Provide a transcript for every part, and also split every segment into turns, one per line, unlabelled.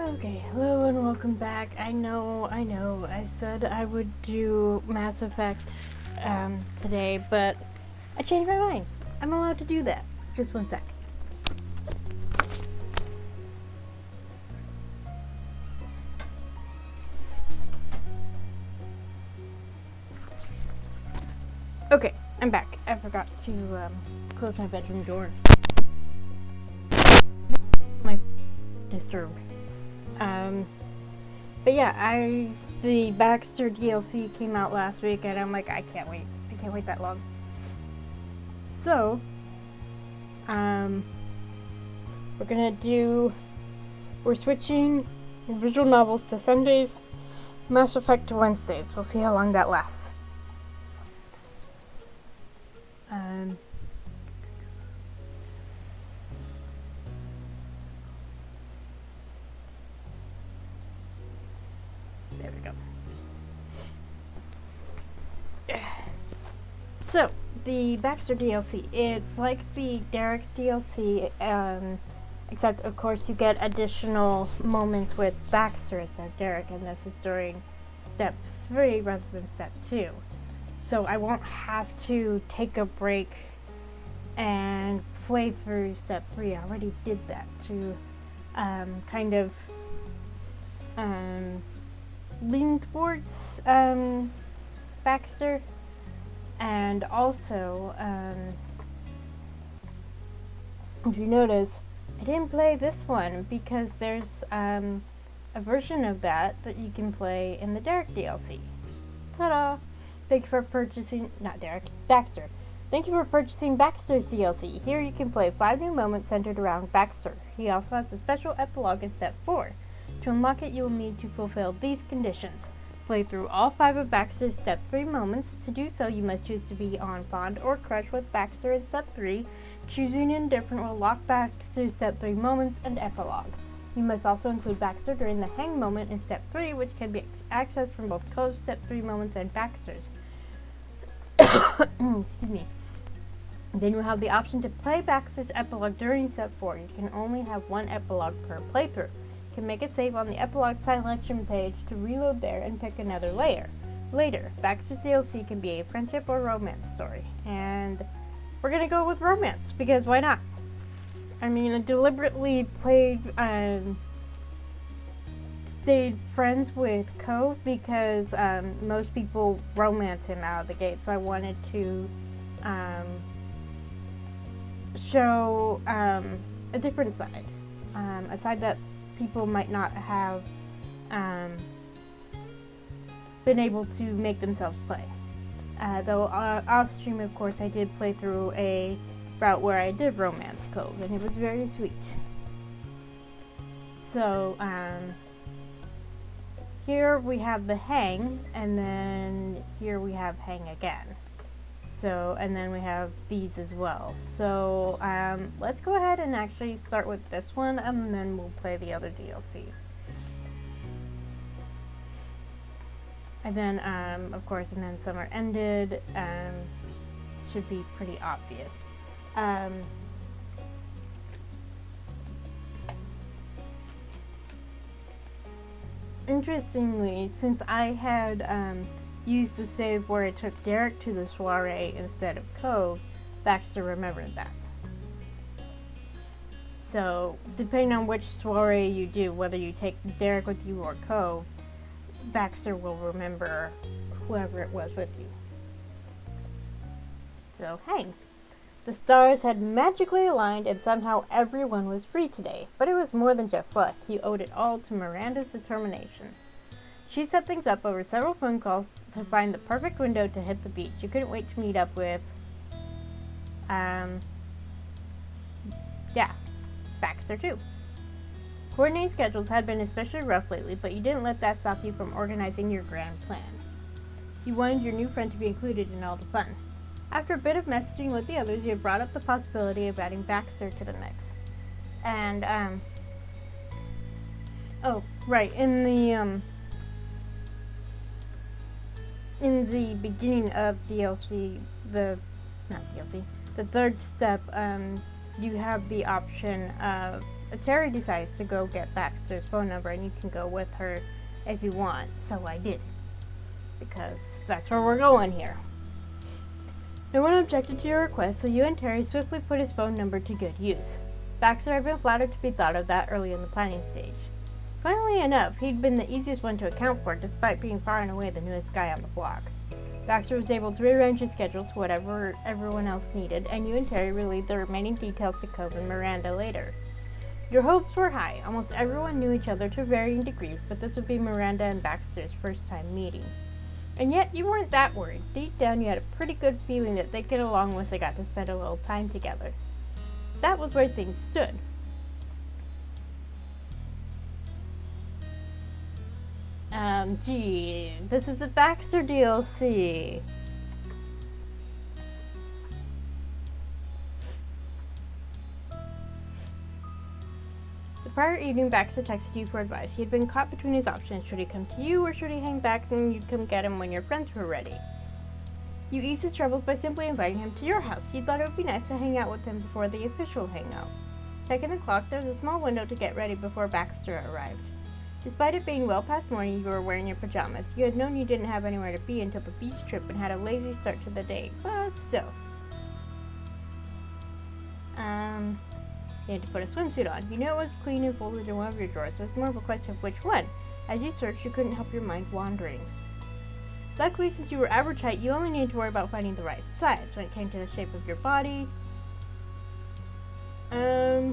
Okay, hello and welcome back. I know, I said I would do Mass Effect today, but I changed my mind. I'm allowed to do that. Just one sec. Okay, I'm back. I forgot to close my bedroom door. My disturbed. But yeah, the Baxter DLC came out last week, and I'm like, I can't wait. I can't wait that long. So, we're switching visual novels to Sundays, Mass Effect to Wednesdays. We'll see how long that lasts. There we go. So, the Baxter DLC, it's like the Derek DLC, except of course you get additional moments with Baxter instead of Derek, and this is during step 3 rather than step 2. So I won't have to take a break and play through step 3. I already did that to kind of lean towards Baxter. And also, if you notice, I didn't play this one because there's a version of that you can play in the Derek DLC. Ta-da! Thank you for purchasing, not Derek, Baxter. Thank you for purchasing Baxter's DLC. Here you can play 5 new moments centered around Baxter. He also has a special epilogue in step 4. To unlock it, you will need to fulfill these conditions. Play through all 5 of Baxter's Step 3 moments. To do so, you must choose to be on Bond or Crush with Baxter in Step 3. Choosing indifferent will lock Baxter's Step 3 moments and epilogue. You must also include Baxter during the Hang moment in Step 3, which can be accessed from both Cove's Step 3 moments and Baxter's. Excuse me. Then you have the option to play Baxter's epilogue during Step 4. You can only have one epilogue per playthrough. Can make a save on the epilogue selection page to reload there and pick another layer. Later, Baxter's DLC can be a friendship or romance story, and we're gonna go with romance because why not? I mean, I deliberately stayed friends with Cove because most people romance him out of the gate, so I wanted to show a different side, a side that people might not have been able to make themselves play. Though off stream, of course, I did play through a route where I did romance Cove, and it was very sweet. So here we have the Hang, and then here we have Hang again. So, and then we have these as well. So, let's go ahead and actually start with this one, and then we'll play the other DLCs. And then, of course, and then Summer Ended, should be pretty obvious. Interestingly, since I had, used the save where it took Derek to the soiree instead of Cove, Baxter remembered that. So, depending on which soiree you do, whether you take Derek with you or Cove, Baxter will remember whoever it was with you. So, Hang. The stars had magically aligned and somehow everyone was free today. But it was more than just luck. You owed it all to Miranda's determination. She set things up over several phone calls to find the perfect window to hit the beach. You couldn't wait to meet up with, Baxter too. Coordinating schedules had been especially rough lately, but you didn't let that stop you from organizing your grand plan. You wanted your new friend to be included in all the fun. After a bit of messaging with the others, you had brought up the possibility of adding Baxter to the mix. And, oh, right, in the beginning of DLC, the third step, you have the option of Terry decides to go get Baxter's phone number and you can go with her if you want. So I did. Because that's where we're going here. No one objected to your request, so you and Terry swiftly put his phone number to good use. Baxter had been flattered to be thought of that early in the planning stage. Funnily enough, he'd been the easiest one to account for, despite being far and away the newest guy on the block. Baxter was able to rearrange his schedule to whatever everyone else needed, and you and Terry relayed the remaining details to Cove and Miranda later. Your hopes were high. Almost everyone knew each other to varying degrees, but this would be Miranda and Baxter's first time meeting. And yet, you weren't that worried. Deep down, you had a pretty good feeling that they'd get along once they got to spend a little time together. That was where things stood. Gee, this is the Baxter DLC. The prior evening, Baxter texted you for advice. He had been caught between his options. Should he come to you, or should he hang back and you'd come get him when your friends were ready? You eased his troubles by simply inviting him to your house. You thought it would be nice to hang out with him before the official hangout. Checking the clock, there was a small window to get ready before Baxter arrived. Despite it being well past morning, you were wearing your pajamas. You had known you didn't have anywhere to be until the beach trip and had a lazy start to the day, but still. You had to put a swimsuit on. You knew it was clean and folded in one of your drawers. It was more of a question of which one. As you searched, you couldn't help your mind wandering. Luckily, since you were average height, you only needed to worry about finding the right size when it came to the shape of your body. Oh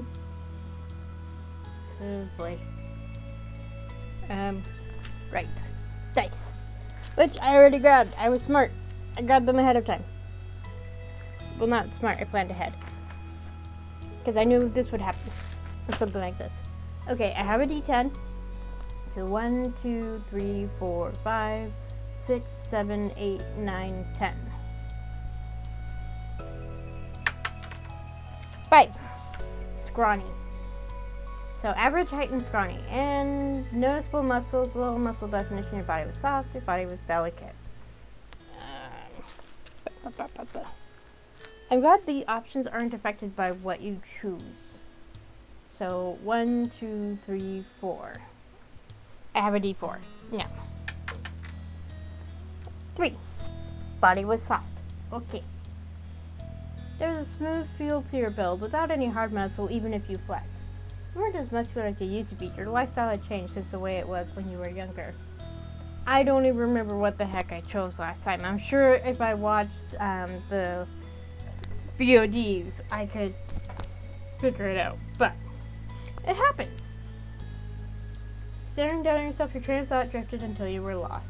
boy. Right. Dice. Which I already grabbed. I was smart. I grabbed them ahead of time. Well, not smart. I planned ahead. Because I knew this would happen. Or something like this. Okay, I have a D10. So 1, 2, 3, 4, 5, 6, 7, 8, 9, 10. 5. Scrawny. So average height and scrawny. And noticeable muscles, low muscle definition. Your body was soft, your body was delicate. I'm glad the options aren't affected by what you choose. So 1, 2, 3, 4. I have a D4. No. 3. Body was soft. Okay. There's a smooth feel to your build without any hard muscle, even if you flex. You weren't as muscular as you used to be. Your lifestyle had changed since the way it was when you were younger. I don't even remember what the heck I chose last time. I'm sure if I watched the VODs, I could figure it out. But it happens. Staring down at yourself, your train of thought drifted until you were lost.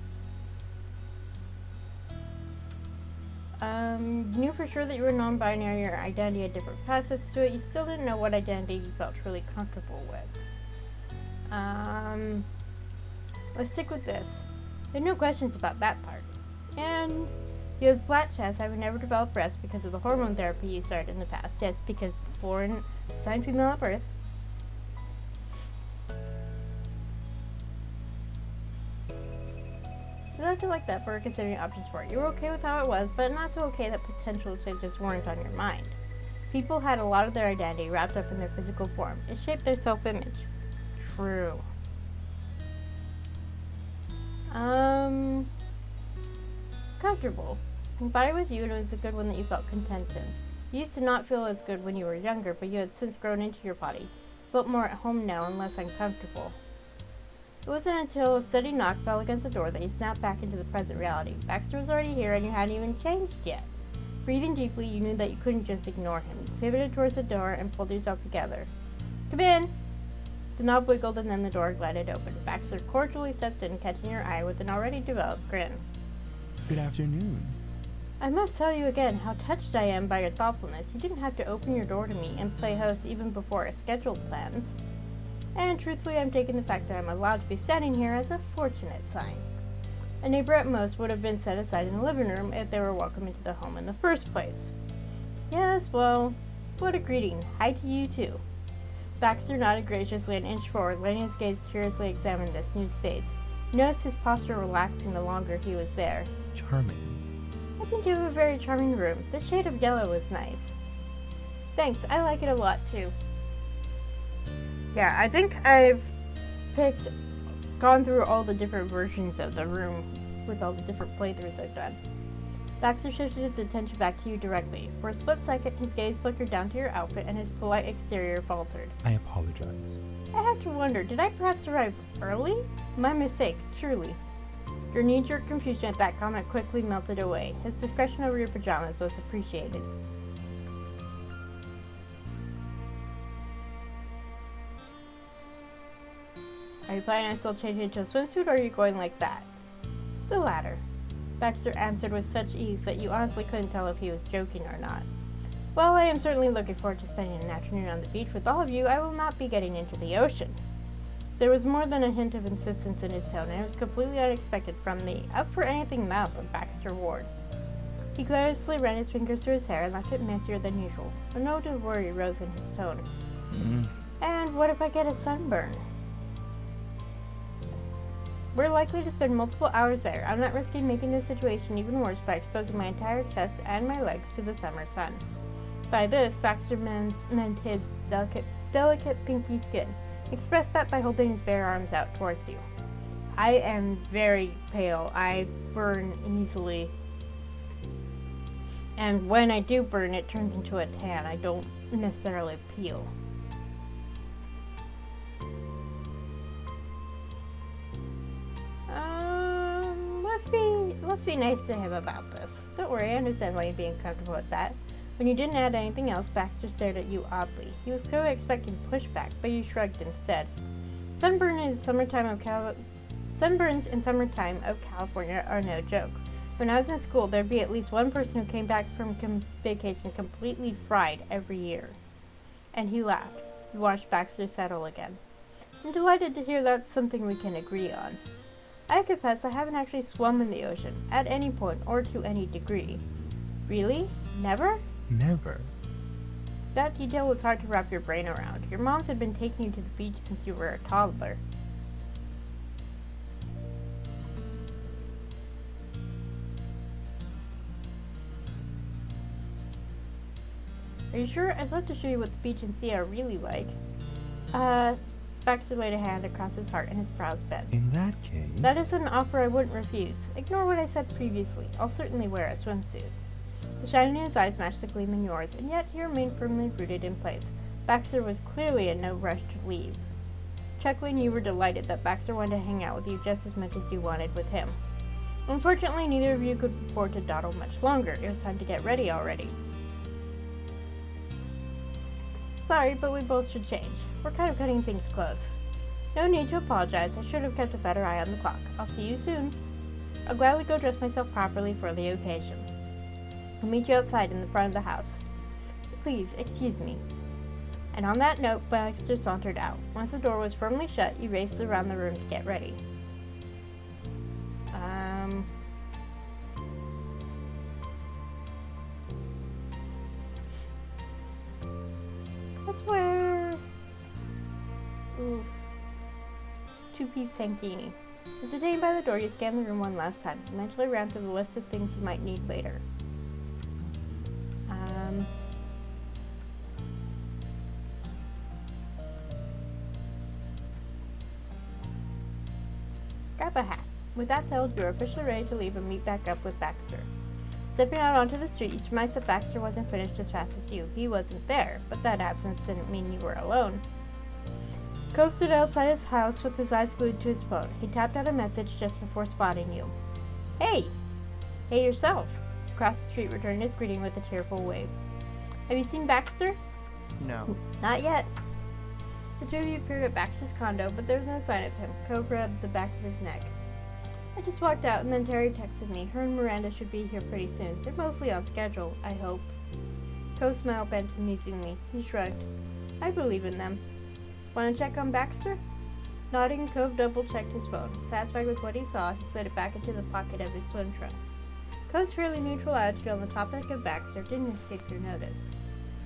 You knew for sure that you were non-binary. Your identity had different facets to it. You still didn't know what identity you felt really comfortable with. Let's stick with this. There's no questions about that part. And you have flat chest, having never developed breasts because of the hormone therapy you started in the past. Yes, because born assigned female at birth. You acted like that for considering options for it. You were okay with how it was, but not so okay that potential changes weren't on your mind. People had a lot of their identity wrapped up in their physical form. It shaped their self-image. True. Comfortable. I thought it was you, and it was a good one that you felt content in. You used to not feel as good when you were younger, but you had since grown into your body. Felt more at home now and less uncomfortable. It wasn't until a steady knock fell against the door that you snapped back into the present reality. Baxter was already here, and you hadn't even changed yet. Breathing deeply, you knew that you couldn't just ignore him. You pivoted towards the door and pulled yourself together. Come in! The knob wiggled, and then the door glided open. Baxter cordially stepped in, catching your eye with an already developed grin.
Good afternoon.
I must tell you again how touched I am by your thoughtfulness. You didn't have to open your door to me and play host even before our scheduled plans. And truthfully, I'm taking the fact that I'm allowed to be standing here as a fortunate sign. A neighbor at most would have been set aside in the living room if they were welcome into the home in the first place. Yes, well, what a greeting. Hi to you, too. Baxter nodded graciously an inch forward, letting his gaze curiously examine this new space. You noticed his posture relaxing the longer he was there.
Charming.
I think you have a very charming room. The shade of yellow is nice. Thanks, I like it a lot, too. Yeah, I think I've gone through all the different versions of the room with all the different playthroughs I've done. Baxter shifted his attention back to you directly. For a split second, his gaze flickered down to your outfit and his polite exterior faltered.
I apologize.
I have to wonder, did I perhaps arrive early? My mistake, truly. Your knee-jerk confusion at that comment quickly melted away. His discretion over your pajamas was appreciated. Are you planning on still changing into a swimsuit, or are you going like that? The latter. Baxter answered with such ease that you honestly couldn't tell if he was joking or not. While I am certainly looking forward to spending an afternoon on the beach with all of you, I will not be getting into the ocean. There was more than a hint of insistence in his tone, and it was completely unexpected from the up-for-anything mouth of Baxter Ward. He carelessly ran his fingers through his hair and left it messier than usual. A note of worry rose in his tone. And what if I get a sunburn? We're likely to spend multiple hours there. I'm not risking making the situation even worse by exposing my entire chest and my legs to the summer sun. By this, Baxter meant his delicate pinky skin. Expressed that by holding his bare arms out towards you. I am very pale. I burn easily. And when I do burn, it turns into a tan. I don't necessarily peel. Let's be nice to him about this. Don't worry, I understand why you'd be uncomfortable with that. When you didn't add anything else, Baxter stared at you oddly. He was clearly expecting pushback, but you shrugged instead. Sunburns in summertime of California are no joke. When I was in school, there'd be at least one person who came back from vacation completely fried every year. And he laughed. You watched Baxter settle again. I'm delighted to hear that's something we can agree on. I confess I haven't actually swum in the ocean, at any point or to any degree. Really? Never?
Never.
That detail was hard to wrap your brain around. Your moms had been taking you to the beach since you were a toddler. Are you sure? I'd love to show you what the beach and sea are really like. Baxter laid a hand across his heart and his brows bent.
In that case...
That is an offer I wouldn't refuse. Ignore what I said previously. I'll certainly wear a swimsuit. The shine in his eyes matched the gleam in yours, and yet he remained firmly rooted in place. Baxter was clearly in no rush to leave. Chuckling, you were delighted that Baxter wanted to hang out with you just as much as you wanted with him. Unfortunately, neither of you could afford to dawdle much longer. It was time to get ready already. Sorry, but we both should change. We're kind of cutting things close. No need to apologize. I should have kept a better eye on the clock. I'll see you soon. I'll gladly go dress myself properly for the occasion. I'll meet you outside in the front of the house. Please, excuse me. And on that note, Baxter sauntered out. Once the door was firmly shut, you raced around the room to get ready. Let's wear... Ooh. Two-piece tankini. Hesitating by the door, you scanned the room one last time, and mentally ran through the list of things you might need later. Grab a hat. With that settled, you were officially ready to leave and meet back up with Baxter. Stepping out onto the street, you surmised that Baxter wasn't finished as fast as you. He wasn't there, but that absence didn't mean you were alone. Cove stood outside his house with his eyes glued to his phone. He tapped out a message just before spotting you. Hey! Hey yourself! Across the street, returned his greeting with a cheerful wave. Have you seen Baxter?
No.
Not yet. The two of you appeared at Baxter's condo, but there was no sign of him. Cove rubbed the back of his neck. I just walked out, and then Terry texted me. Her and Miranda should be here pretty soon. They're mostly on schedule, I hope. Cove smiled bent amusingly. He shrugged. I believe in them. Want to check on Baxter? Nodding, Cove double-checked his phone. Satisfied with what he saw, he slid it back into the pocket of his swim trunks. Cove's fairly neutral attitude on the topic of Baxter didn't escape your notice.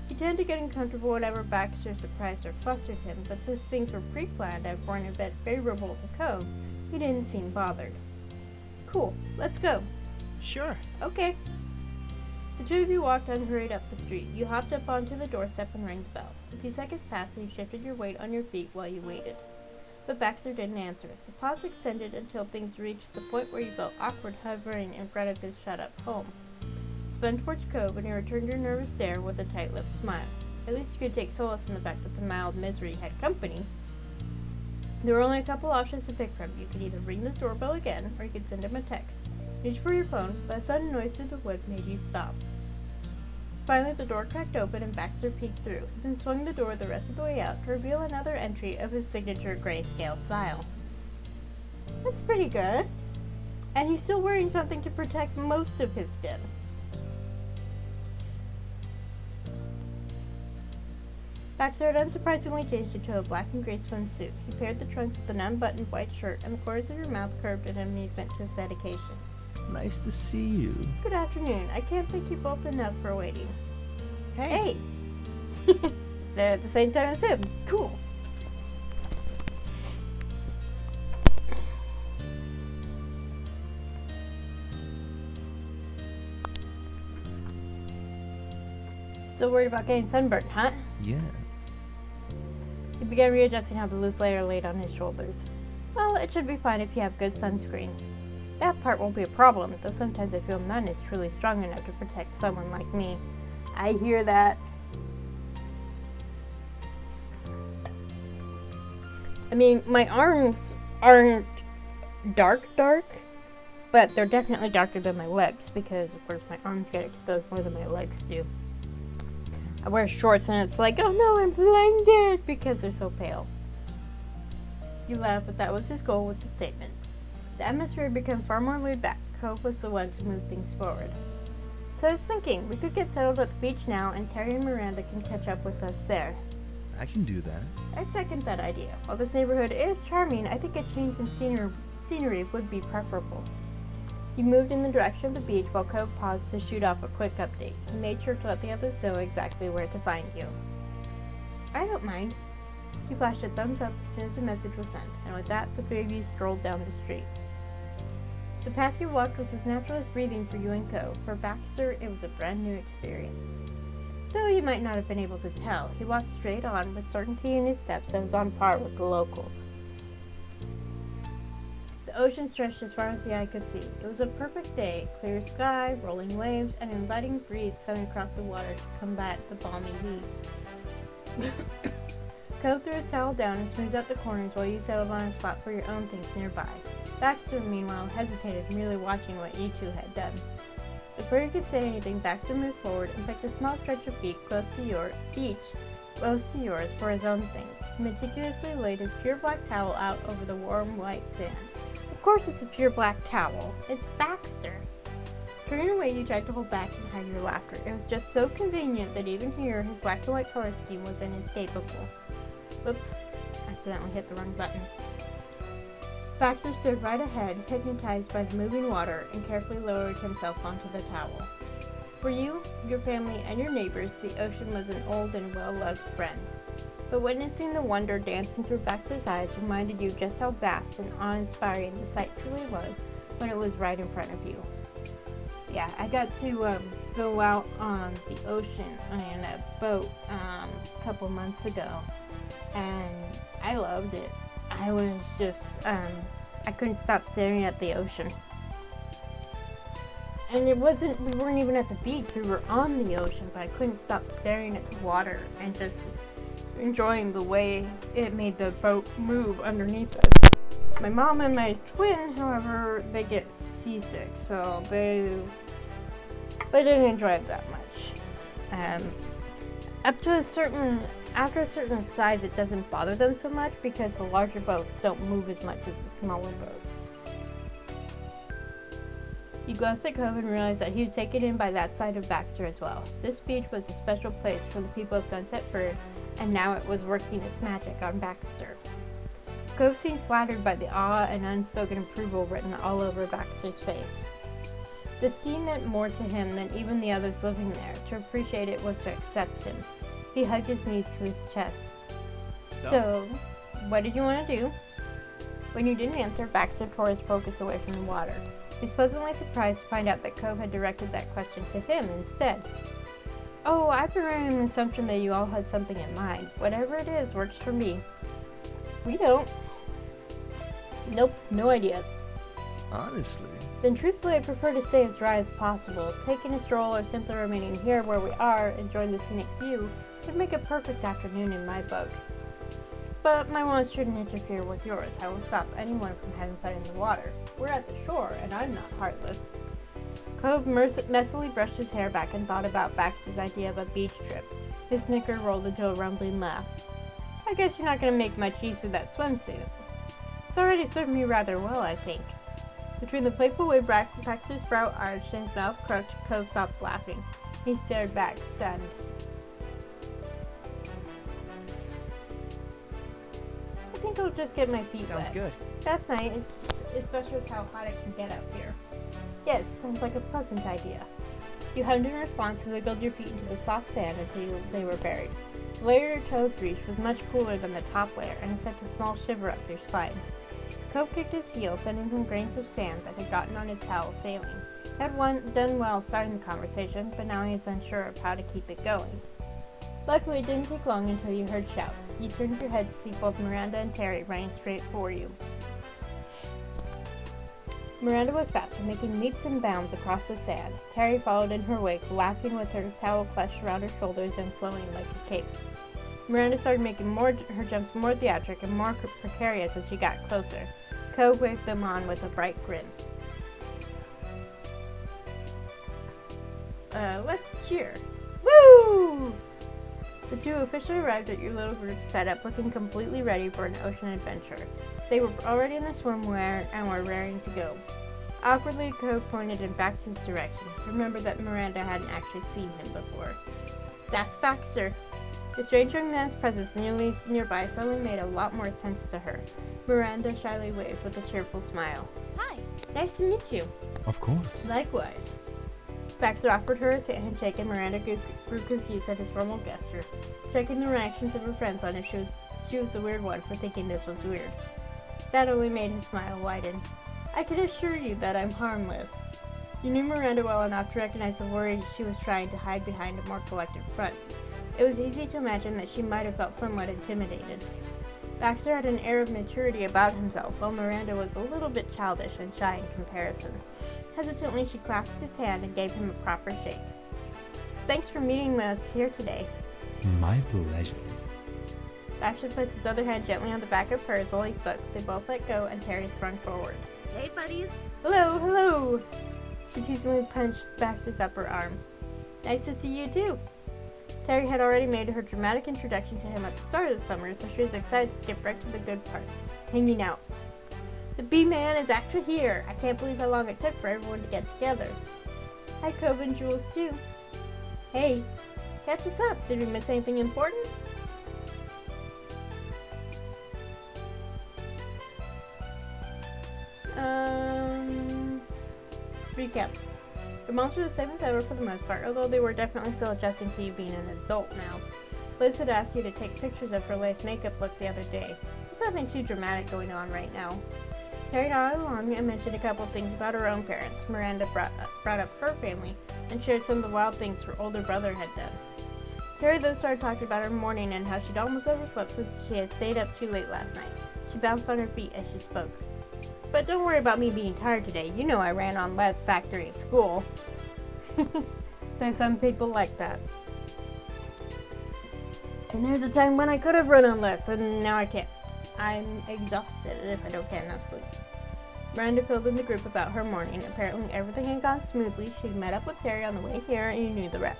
He tended to get uncomfortable whenever Baxter surprised or flustered him, but since things were pre-planned and for an event favorable to Cove, he didn't seem bothered. Cool, let's go.
Sure.
Okay. The The two of you walked unhurried up the street. You hopped up onto the doorstep and rang the bell. A few seconds passed and you shifted your weight on your feet while you waited. But Baxter didn't answer. The pause extended until things reached the point where you felt awkward hovering in front of his shut-up home. Spun towards Cove and he returned your nervous stare with a tight-lipped smile. At least you could take solace in the fact that the mild misery had company. There were only a couple options to pick from. You could either ring the doorbell again, or you could send him a text. Reach for your phone, but a sudden noise through the wood made you stop. Finally, the door cracked open and Baxter peeked through, then swung the door the rest of the way out to reveal another entry of his signature grayscale style. That's pretty good. And he's still wearing something to protect most of his skin. Baxter had unsurprisingly changed into a black and gray swimsuit. He paired the trunks with an unbuttoned white shirt, and the corners of your mouth curved in amusement to his dedication.
Nice to see you.
Good afternoon. I can't thank you both enough for waiting. Hey! They're at the same time as him. Cool. Still worried about getting sunburned, huh?
Yes.
He began readjusting how the loose layer laid on his shoulders. Well, it should be fine if you have good sunscreen. That part won't be a problem, though sometimes I feel none is truly strong enough to protect someone like me. I hear that. I mean, my arms aren't dark, but they're definitely darker than my legs, because of course my arms get exposed more than my legs do. I wear shorts and it's like, oh no, I'm blinded, because they're so pale. You laughed, but that was his goal with the statement. The atmosphere had become far more laid back. Cove was the one to move things forward. So I was thinking, we could get settled at the beach now, and Terry and Miranda can catch up with us there.
I can do that.
I second that idea. While this neighborhood is charming, I think a change in scenery would be preferable. You moved in the direction of the beach while Cove paused to shoot off a quick update. He made sure to let the others know exactly where to find you. I don't mind. He flashed a thumbs up as soon as the message was sent, and with that, the three of you strolled down the street. The path you walked was as natural as breathing for you and Cove. For Baxter, it was a brand new experience. Though you might not have been able to tell, he walked straight on with certainty in his steps that was on par with the locals. The ocean stretched as far as the eye could see. It was a perfect day, clear sky, rolling waves, and an inviting breeze coming across the water to combat the balmy heat. Cove threw his towel down and smoothed out the corners while you settled on a spot for your own things nearby. Baxter, meanwhile, hesitated, merely watching what you two had done. Before you could say anything, Baxter moved forward and picked a small stretch of beach close to yours for his own things. He meticulously laid his pure black towel out over the warm white sand. Of course it's a pure black towel. It's Baxter. Turning away, you tried to hold back and hide your laughter. It was just so convenient that even here, his black and white color scheme was inescapable. Whoops, accidentally hit the wrong button. Baxter stood right ahead, hypnotized by the moving water, and carefully lowered himself onto the towel. For you, your family, and your neighbors, the ocean was an old and well-loved friend. But witnessing the wonder dancing through Baxter's eyes reminded you just how vast and awe-inspiring the sight truly was when it was right in front of you. Yeah, I got to go out on the ocean in a boat a couple months ago, and I loved it. I was just, I couldn't stop staring at the ocean. And we weren't even at the beach, we were on the ocean, but I couldn't stop staring at the water and just enjoying the way it made the boat move underneath us. My mom and my twin, however, they get seasick, so they didn't enjoy it that much. After a certain size, it doesn't bother them so much because the larger boats don't move as much as the smaller boats. You glanced at Cove and realized that he was taken in by that side of Baxter as well. This beach was a special place for the people of Sunset Bird, and now it was working its magic on Baxter. Cove seemed flattered by the awe and unspoken approval written all over Baxter's face. The sea meant more to him than even the others living there. To appreciate it was to accept him. He hugged his knees to his chest. So, what did you want to do? When you didn't answer, Baxter tore his focus away from the water. He's pleasantly surprised to find out that Cove had directed that question to him instead. Oh, I've been running an assumption that you all had something in mind. Whatever it is works for me. We don't. Nope, no ideas.
Honestly.
Then truthfully, I prefer to stay as dry as possible. Taking a stroll or simply remaining here where we are, enjoying the scenic view, would make a perfect afternoon in my book. But my wants shouldn't interfere with yours. I won't stop anyone from having fun in the water. We're at the shore, and I'm not heartless. Cove messily brushed his hair back and thought about Baxter's idea of a beach trip. His snicker rolled into a rumbling laugh. I guess you're not going to make much use of that swimsuit. It's already served me rather well, I think. Between the playful way Baxter's brow arched and his mouth crooked, Cove stopped laughing. He stared back, stunned. I think I'll just get my feet wet.
Sounds good.
That's nice, especially with how hot it can get out here. Yes, sounds like a pleasant idea. You hummed in response and wiggled your feet into the soft sand until they were buried. The layer of toe grease was much cooler than the top layer, and it sent a small shiver up your spine. Cove kicked his heel, sending some grains of sand that had gotten on his towel sailing. He had done well starting the conversation, but now he was unsure of how to keep it going. Luckily, it didn't take long until you heard shouts. You turned your head to see both Miranda and Terry running straight for you. Miranda was faster, making leaps and bounds across the sand. Terry followed in her wake, laughing with her towel clutched around her shoulders and flowing like a cape. Miranda started making her jumps more theatric and more precarious as she got closer. Cove waved them on with a bright grin. Let's cheer. Woo! The two officially arrived at your little group setup, looking completely ready for an ocean adventure. They were already in their swimwear and were raring to go. Awkwardly, Cove pointed in Baxter's direction. Remember that Miranda hadn't actually seen him before. That's Baxter. The strange young man's presence nearby suddenly made a lot more sense to her. Miranda shyly waved with a cheerful smile.
Hi.
Nice to meet you.
Of course.
Likewise. Baxter offered her his handshake and Miranda grew confused at his formal gesture. Checking the reactions of her friends on it, she was the weird one for thinking this was weird. That only made his smile widen. I can assure you that I'm harmless. You knew Miranda well enough to recognize the worry she was trying to hide behind a more collected front. It was easy to imagine that she might have felt somewhat intimidated. Baxter had an air of maturity about himself, while Miranda was a little bit childish and shy in comparison. Hesitantly, she clasped his hand and gave him a proper shake. Thanks for meeting us here today.
My pleasure.
Baxter placed his other hand gently on the back of hers while he spoke. They both let go, and Terry sprung forward.
Hey, buddies.
Hello, hello! She teasingly punched Baxter's upper arm. Nice to see you, too. Terry had already made her dramatic introduction to him at the start of the summer, so she was excited to skip right to the good part, hanging out. The B-Man is actually here. I can't believe how long it took for everyone to get together. Hi, Cove and Jules, too. Hey, catch us up. Did we miss anything important? Recap. The monsters were the same as ever for the most part, although they were definitely still adjusting to you being an adult now. Liz had asked you to take pictures of her lace makeup look the other day. There's nothing too dramatic going on right now. Terry nodded along and mentioned a couple things about her own parents. Miranda brought up her family and shared some of the wild things her older brother had done. Terry then started talking about her morning and how she'd almost overslept since she had stayed up too late last night. She bounced on her feet as she spoke. But don't worry about me being tired today. You know I ran on Les Factory at school. There's some people like that. And there's a time when I could have run on Les, and now I can't. I'm exhausted if I don't get enough sleep. Miranda filled in the group about her morning. Apparently everything had gone smoothly. She'd met up with Terry on the way here, and you knew the rest.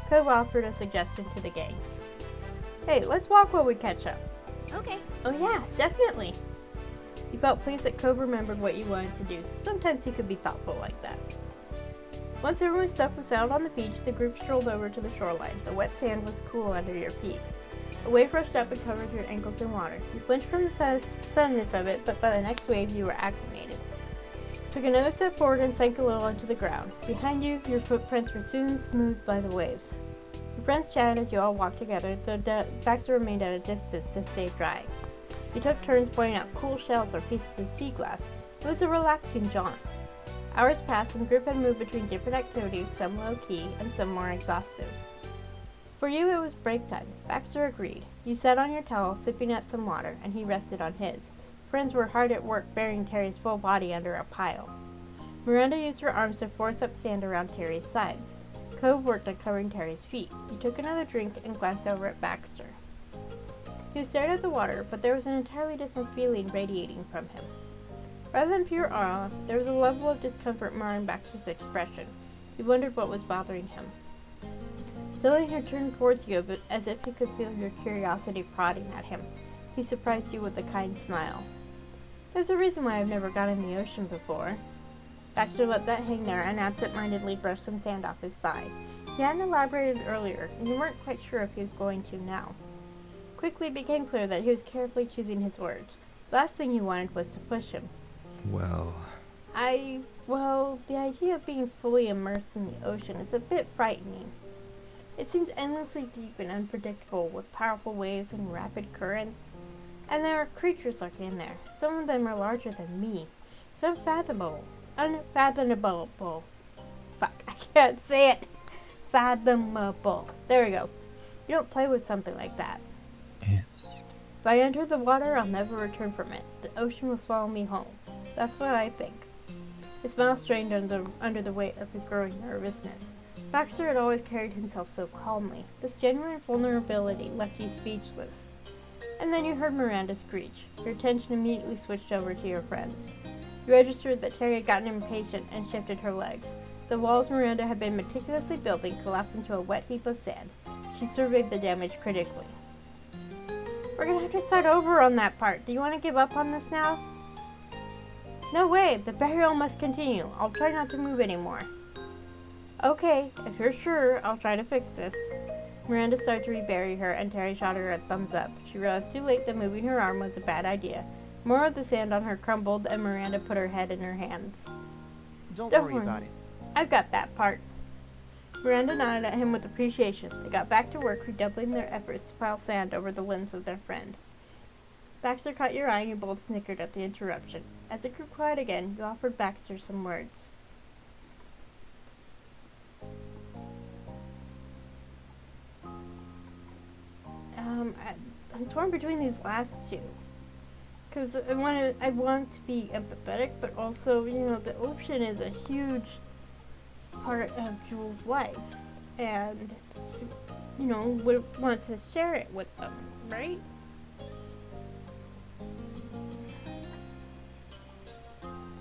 Cove offered a suggestion to the gang. Hey, let's walk while we catch up.
Okay.
Oh yeah, definitely. You felt pleased that Cove remembered what you wanted to do. Sometimes he could be thoughtful like that. Once everyone's stuff was out on the beach, the group strolled over to the shoreline. The wet sand was cool under your feet. A wave rushed up and covered your ankles in water. You flinched from the suddenness of it, but by the next wave you were acclimated. Took another step forward and sank a little into the ground. Behind you, your footprints were soon smoothed by the waves. Your friends chatted as you all walked together, though Baxter remained at a distance to stay dry. You took turns pointing out cool shells or pieces of sea glass. It was a relaxing jaunt. Hours passed and the group had moved between different activities, some low-key and some more exhaustive. For you it was break time. Baxter agreed. You sat on your towel, sipping at some water, and he rested on his. Friends were hard at work burying Terry's full body under a pile. Miranda used her arms to force up sand around Terry's sides. Cove worked on covering Terry's feet. He took another drink and glanced over at Baxter. He stared at the water, but there was an entirely different feeling radiating from him. Rather than pure awe, there was a level of discomfort marring Baxter's expression. He wondered what was bothering him. Suddenly he turned towards you, but as if he could feel your curiosity prodding at him. He surprised you with a kind smile. There's a reason why I've never gone in the ocean before. Baxter let that hang there and absent-mindedly brushed some sand off his thigh. He hadn't elaborated earlier, and you weren't quite sure if he was going to now. Quickly it became clear that he was carefully choosing his words. The last thing you wanted was to push him.
Well,
the idea of being fully immersed in the ocean is a bit frightening. It seems endlessly deep and unpredictable, with powerful waves and rapid currents. And there are creatures lurking in there. Some of them are larger than me. It's unfathomable. Fuck, I can't say it. Fathomable. There we go. You don't play with something like that.
It's...
If I enter the water, I'll never return from it. The ocean will swallow me whole. That's what I think. His smile strained under the weight of his growing nervousness. Baxter had always carried himself so calmly. This genuine vulnerability left you speechless. And then you heard Miranda screech. Your attention immediately switched over to your friends. You registered that Terry had gotten impatient and shifted her legs. The walls Miranda had been meticulously building collapsed into a wet heap of sand. She surveyed the damage critically. We're gonna have to start over on that part. Do you want to give up on this now? No way! The burial must continue. I'll try not to move anymore. Okay, if you're sure, I'll try to fix this. Miranda started to rebury her, and Terry shot her a thumbs up. She realized too late that moving her arm was a bad idea. More of the sand on her crumbled, and Miranda put her head in her hands.
Don't worry about it.
I've got that part. Miranda nodded at him with appreciation. They got back to work, redoubling their efforts to pile sand over the limbs of their friend. Baxter caught your eye, and you both snickered at the interruption. As it grew quiet again, you offered Baxter some words. I'm torn between these last two. Because I want to be empathetic, but also, the ocean is a huge part of Jules' life. And, would want to share it with them, right?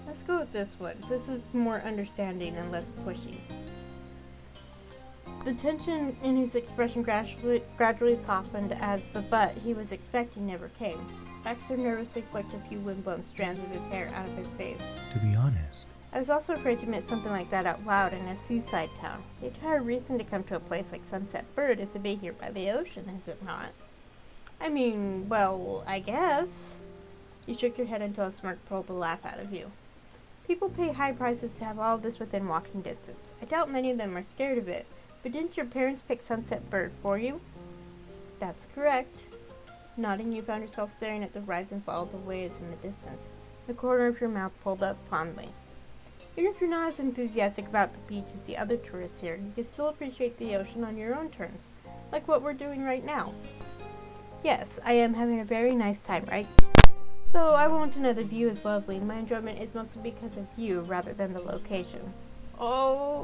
Let's go with this one. This is more understanding and less pushy. The tension in his expression gradually softened as the "but" he was expecting never came. Baxter nervously flicked a few windblown strands of his hair out of his face.
To be honest,
I was also afraid to admit something like that out loud in a seaside town. The entire reason to come to a place like Sunset Bird is to be here by the ocean, is it not? I mean, well, I guess. You shook your head until a smirk pulled the laugh out of you. People pay high prices to have all this within walking distance. I doubt many of them are scared of it. But didn't your parents pick Sunset Bird for you? That's correct. Nodding, you found yourself staring at the rise and fall of the waves in the distance. The corner of your mouth pulled up fondly. Even if you're not as enthusiastic about the beach as the other tourists here, you can still appreciate the ocean on your own terms, like what we're doing right now. Yes, I am having a very nice time, right? Though I won't deny the view is lovely. My enjoyment is mostly because of you rather than the location. Oh...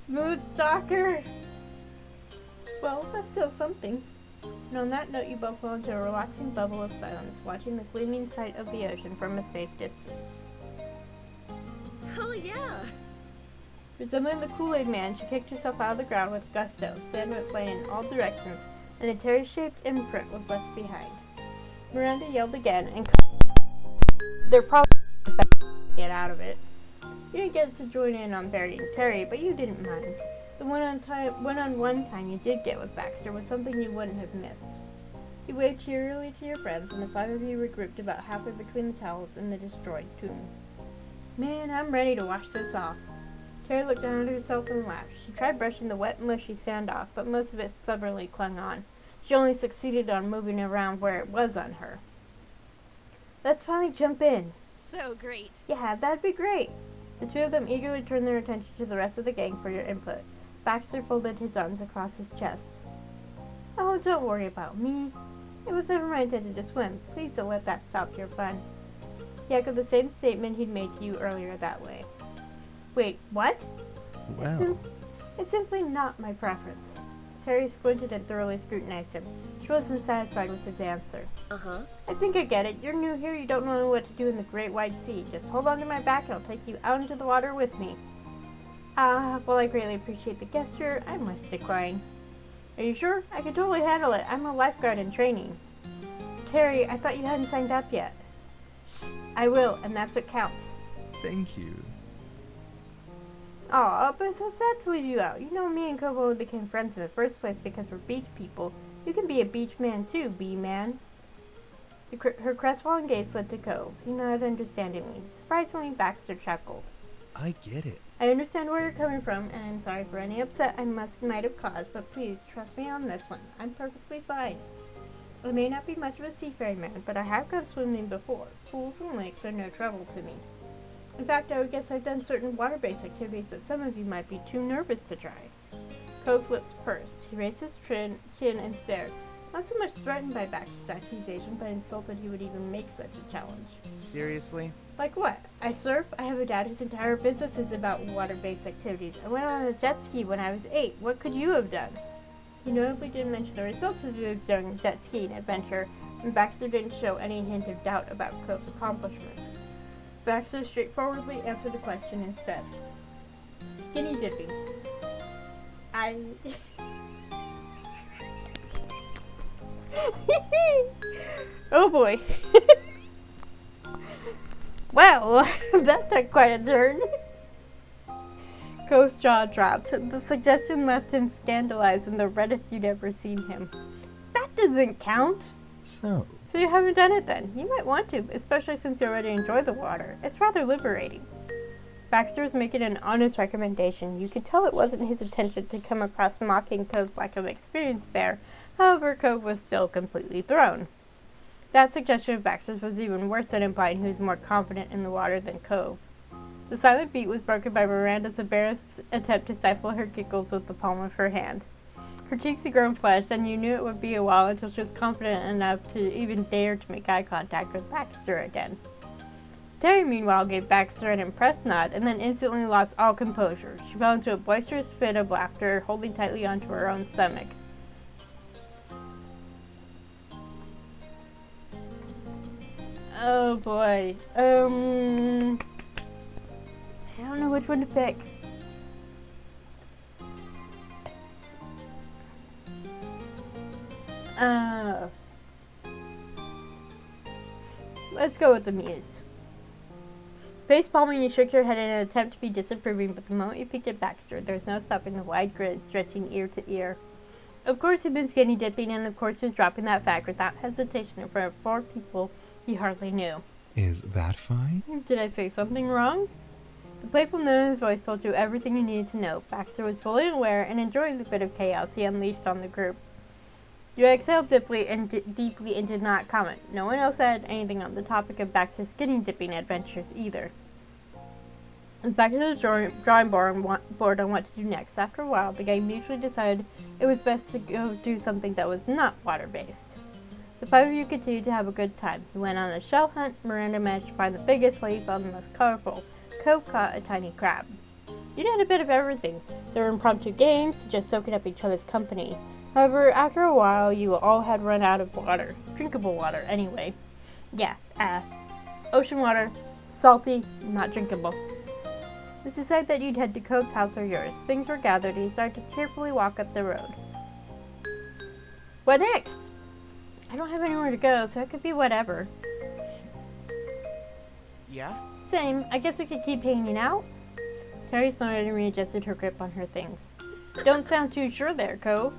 Smooth stalker! Well, that's still something. And on that note, you both fell into a relaxing bubble of silence, watching the gleaming sight of the ocean from a safe distance.
Oh yeah!
Resembling the Kool-Aid Man, she kicked herself out of the ground with gusto. Sand went flying in all directions, and a terry-shaped imprint was left behind. Miranda yelled again, and they're probably get out of it. You didn't get to join in on burying Terry, but you didn't mind. The one-on-one time you did get with Baxter was something you wouldn't have missed. You waved cheerily to your friends, and the five of you regrouped about halfway between the towels in the destroyed tomb. Man, I'm ready to wash this off. Terry looked down at herself and laughed. She tried brushing the wet, mushy sand off, but most of it stubbornly clung on. She only succeeded on moving around where it was on her. Let's finally jump in.
So great.
Yeah, that'd be great. The two of them eagerly turned their attention to the rest of the gang for your input. Baxter folded his arms across his chest. Oh, don't worry about me. It was never my intention to swim. Please don't let that stop your fun. He echoed the same statement he'd made to you earlier that way. Wait, what?
Well,
It's simply not my preference. Terry squinted and thoroughly scrutinized him. She wasn't satisfied with his answer. I think I get it. You're new here. You don't know what to do in the great wide sea. Just hold on to my back and I'll take you out into the water with me. Well, I greatly appreciate the gesture. I must decline. Are you sure? I can totally handle it. I'm a lifeguard in training. Terry, I thought you hadn't signed up yet. I will, and that's what counts.
thank you.
Aw, but it's so sad to leave you out. You know, me and Kobo became friends in the first place because we're beach people. You can be a beach man too, bee-man. Her crestfallen gaze slid to Cove. He nodded understandingly. Surprisingly, Baxter chuckled.
I get it.
I understand where you're coming from, and I'm sorry for any upset I might have caused, but please, trust me on this one. I'm perfectly fine. I may not be much of a seafaring man, but I have gone swimming before. Pools and lakes are no trouble to me. In fact, I would guess I've done certain water-based activities that some of you might be too nervous to try. Cove's lips pursed. He raised his chin and stared, not so much threatened by Baxter's accusation, but insulted he would even make such a challenge.
Seriously?
Like what? I surf? I have a dad whose entire business is about water-based activities. I went on a jet ski when I was 8. What could you have done? He notably didn't mention the results of his jet skiing adventure, and Baxter didn't show any hint of doubt about Cove's accomplishments. Baxter straightforwardly answered the question instead. Skinny dipping. Oh boy. Well, that took quite a turn. Cove's jaw dropped. The suggestion left him scandalized and the reddest you'd ever seen him. That doesn't count.
So,
So you haven't done it then? You might want to, especially since you already enjoy the water. It's rather liberating. Baxter was making an honest recommendation. You could tell it wasn't his intention to come across mocking Cove's lack of experience there. However, Cove was still completely thrown. That suggestion of Baxter's was even worse than implying he was more confident in the water than Cove. The silent beat was broken by Miranda's embarrassed attempt to stifle her giggles with the palm of her hand. Her cheeks had grown flushed, and you knew it would be a while until she was confident enough to even dare to make eye contact with Baxter again. Terry, meanwhile, gave Baxter an impressed nod, and then instantly lost all composure. She fell into a boisterous fit of laughter, holding tightly onto her own stomach. Oh boy. I don't know which one to pick. Let's go with the muse. Face palming, you shook your head in an attempt to be disapproving, but the moment you peeked at Baxter, there was no stopping the wide grin stretching ear to ear. Of course he'd been skinny dipping, and of course he was dropping that fact without hesitation in front of 4 people he hardly knew.
is that fine?
Did I say something wrong? The playful note in his voice told you everything you needed to know. Baxter was fully aware and enjoying the bit of chaos he unleashed on the group. You exhaled deeply and did not comment. No one else said anything on the topic of Baxter's skinny dipping adventures either. Back to the drawing board on what to do next. After a while, the gang mutually decided it was best to go do something that was not water-based. The 5 of you continued to have a good time. You went on a shell hunt. Miranda managed to find the biggest while you found the most colorful. Cove caught a tiny crab. You did a bit of everything. There were impromptu games, just soaking up each other's company. However, after a while, you all had run out of water. Drinkable water, anyway. Yeah, ocean water. Salty, not drinkable. You decided that you'd head to Cove's house or yours. Things were gathered and you started to cheerfully walk up the road. What next? I don't have anywhere to go, so it could be whatever.
Yeah?
Same. I guess we could keep hanging out. Terry snorted and readjusted her grip on her things. Don't sound too sure there, Cove.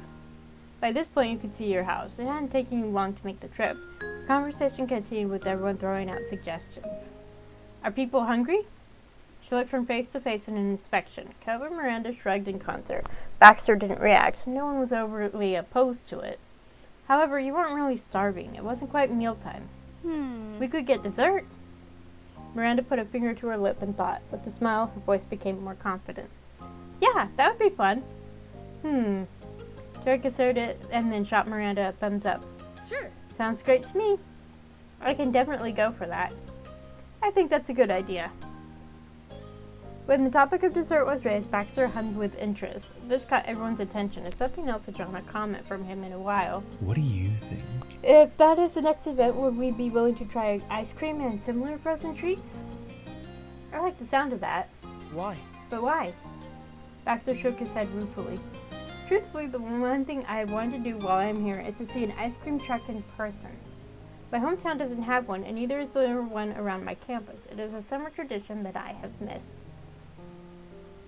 By this point, you could see your house. It hadn't taken you long to make the trip. The conversation continued with everyone throwing out suggestions. Are people hungry? She looked from face to face in an inspection. Cove and Miranda shrugged in concert. Baxter didn't react. No one was overly opposed to it. However, you weren't really starving. It wasn't quite mealtime. We could get dessert. Miranda put a finger to her lip and thought. With a smile, her voice became more confident. Yeah, that would be fun. Terry considered it and then shot Miranda a thumbs up.
Sure.
Sounds great to me. I can definitely go for that. I think that's a good idea. When the topic of dessert was raised, Baxter hummed with interest. This caught everyone's attention, as something else had drawn a comment from him in a while.
What do you think?
If that is the next event, would we be willing to try ice cream and similar frozen treats? I like the sound of that.
Why?
But why? Baxter shook his head ruefully. Truthfully, the one thing I want to do while I'm here is to see an ice cream truck in person. My hometown doesn't have one, and neither is there one around my campus. It is a summer tradition that I have missed.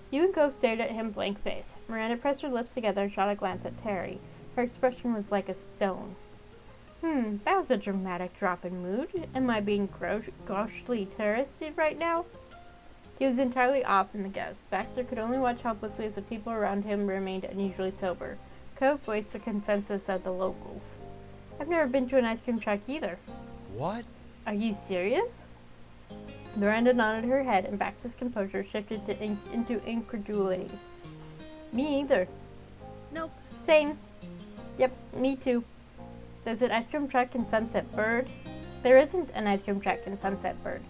You and Cove stared at him blank-faced. Miranda pressed her lips together and shot a glance at Terry. Her expression was like a stone. That was a dramatic drop in mood. Am I being grossly touristy right now? He was entirely off in the guess. Baxter could only watch helplessly as the people around him remained unusually sober. Cove voiced the consensus of the locals. I've never been to an ice cream truck either.
What?
Are you serious? Miranda nodded her head, and Baxter's composure shifted into incredulity. Me either.
Nope.
Same. Yep, me too. There's an ice cream truck in Sunset Bird. There isn't an ice cream truck in Sunset Bird.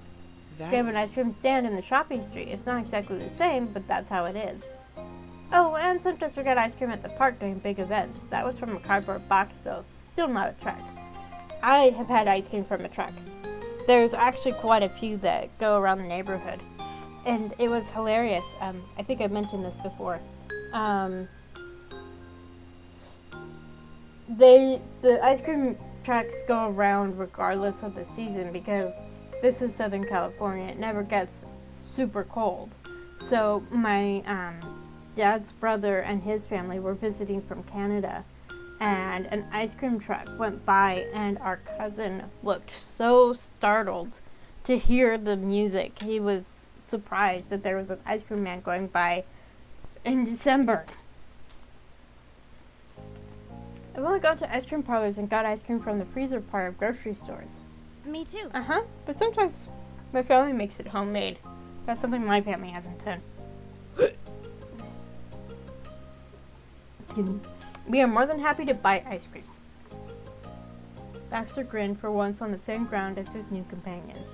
That's...
They have an ice cream stand in the shopping street. It's not exactly the same, but that's how it is. Oh, and sometimes we got ice cream at the park during big events. That was from a cardboard box, though. Still not a truck. I have had ice cream from a truck. There's actually quite a few that go around the neighborhood. And it was hilarious. I think I mentioned this before. The ice cream trucks go around regardless of the season because this is Southern California. It never gets super cold. So my dad's brother and his family were visiting from Canada, and an ice cream truck went by, and our cousin looked so startled to hear the music. He was surprised that there was an ice cream man going by in December. I've only gone to ice cream parlors and got ice cream from the freezer part of grocery stores.
Me too.
But sometimes my family makes it homemade. That's something my family hasn't done. Excuse me. We are more than happy to buy ice cream. Baxter grinned, for once on the same ground as his new companions.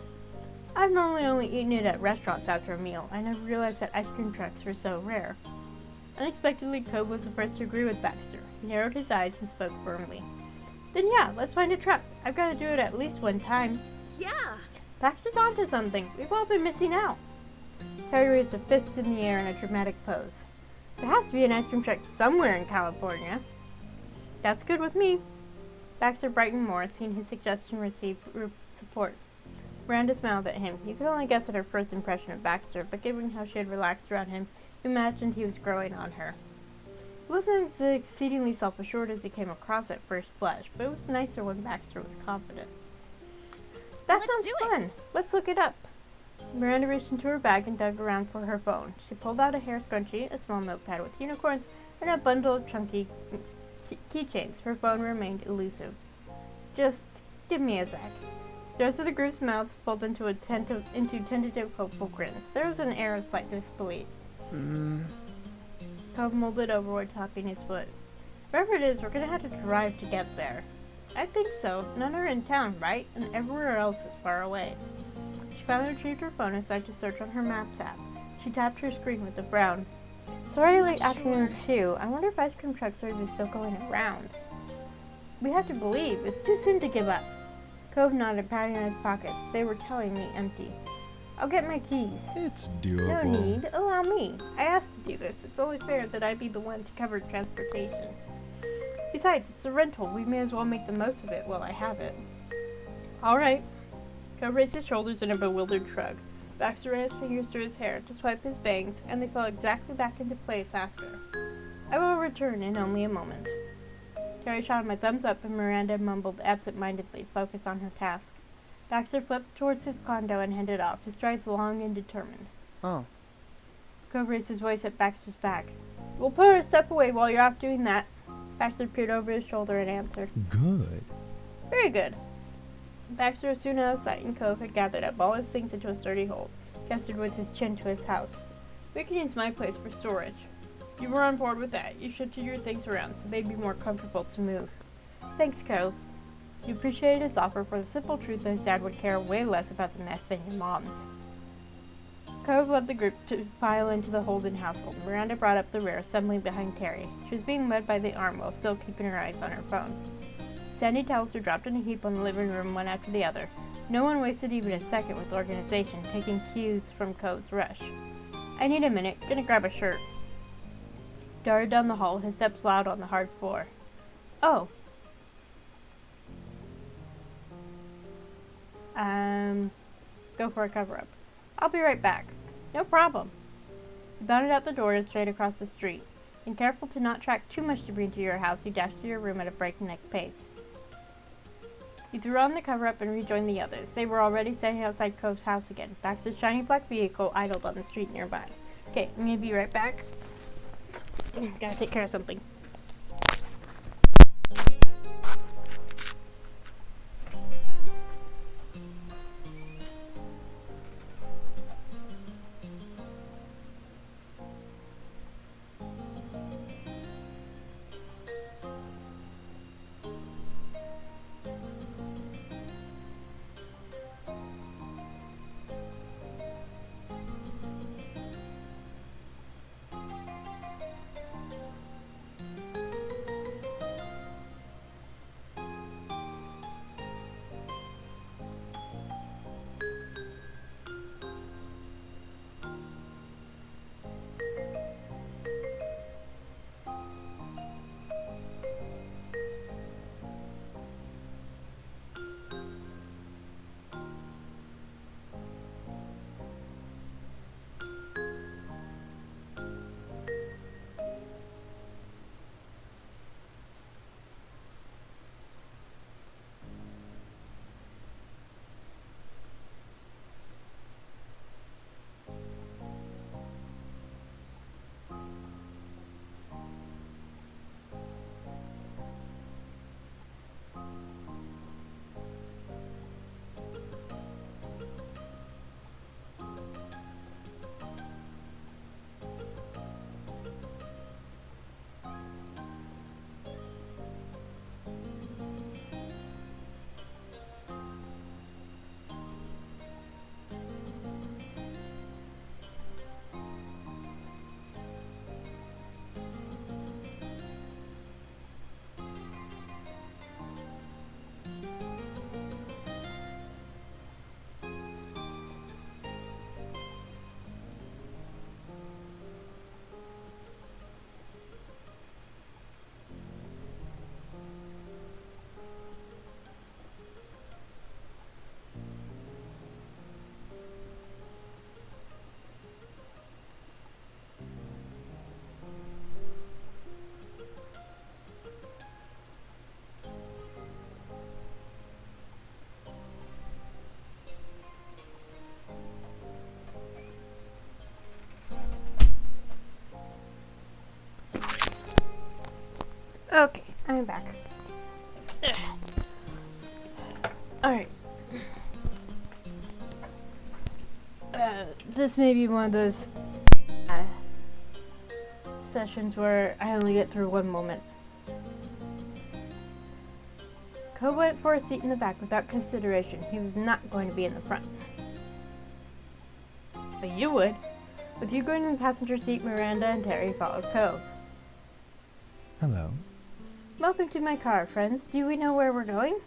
I've normally only eaten it at restaurants after a meal. I never realized that ice cream trucks were so rare. Unexpectedly, Cobb was the first to agree with Baxter. He narrowed his eyes and spoke firmly. Then yeah, let's find a truck. I've got to do it at least one time.
Yeah.
Baxter's onto something. We've all been missing out. Terry raised a fist in the air in a dramatic pose. There has to be an ice cream truck somewhere in California. That's good with me. Baxter brightened more, seeing his suggestion receive support. Miranda smiled at him. You could only guess at her first impression of Baxter, but given how she had relaxed around him, you imagined he was growing on her. He wasn't as exceedingly self-assured as he came across at first blush, but it was nicer when Baxter was confident. That
Let's
sounds
do
fun.
it.
Let's look it up. Miranda reached into her bag and dug around for her phone. She pulled out a hair scrunchie, a small notepad with unicorns, and a bundle of chunky keychains. Her phone remained elusive. Just give me a sec. The rest of the group's mouths pulled into tentative, hopeful grins. There was an air of slight disbelief. Cobb molded over while tapping his foot. Wherever it is, we're gonna have to drive to get there. I think so. None are in town, right? And everywhere else is far away. She finally retrieved her phone and started to search on her Maps app. She tapped her screen with a frown. It's already late afternoon too. I wonder if ice cream truck service is still going around. We have to believe. It's too soon to give up. Cove nodded, patting at his pockets. They were tellingly empty. I'll get my keys.
It's
No
doable.
need. Allow me. I asked to do this. It's only fair that I be the one to cover transportation. Besides, it's a rental. We may as well make the most of it while I have it. All right. Cove raised his shoulders in a bewildered shrug. Baxter ran his fingers through his hair to swipe his bangs, and they fell exactly back into place after. I will return in only a moment. Terry shot him a thumbs up, and Miranda mumbled absent-mindedly, focused on her task. Baxter flipped towards his condo and headed off, his strides long and determined.
Oh.
Cove raised his voice at Baxter's back. We'll put our stuff away while you're off doing that. Baxter peered over his shoulder and answered.
Good.
Very good. Baxter was soon out of sight, and Cove had gathered up all his things into a sturdy hold, gestured with his chin to his house. "We can use my place for storage. You were on board with that. You shifted your things around so they'd be more comfortable to move." "Thanks, Cove." He appreciated his offer for the simple truth that his dad would care way less about the mess than your mom's. Cove led the group to file into the Holden household. Miranda brought up the rear, assembling behind Terry. She was being led by the arm while still keeping her eyes on her phone. Sandy towels were dropped in a heap on the living room, one after the other. No one wasted even a second with organization, taking cues from Cove's rush. "I need a minute. Gonna grab a shirt." Darted down the hall, his steps loud on the hard floor. "Oh. Go for a cover-up." "I'll be right back." "No problem." He bounded out the door and straight across the street. And careful to not track too much debris into your house, he dashed to your room at a breakneck pace. He threw on the cover-up and rejoined the others. They were already standing outside Cove's house again. Baxter's shiny black vehicle idled on the street nearby. "Okay, I'm gonna be right back. Gotta take care of something." Okay, I'm back. Alright. This may be one of those sessions where I only get through one moment. Cole went for a seat in the back without consideration. He was not going to be in the front. But you would. With you going in the passenger seat, Miranda and Terry followed Cove.
Hello.
"Welcome to my car, friends. Do we know where we're going?"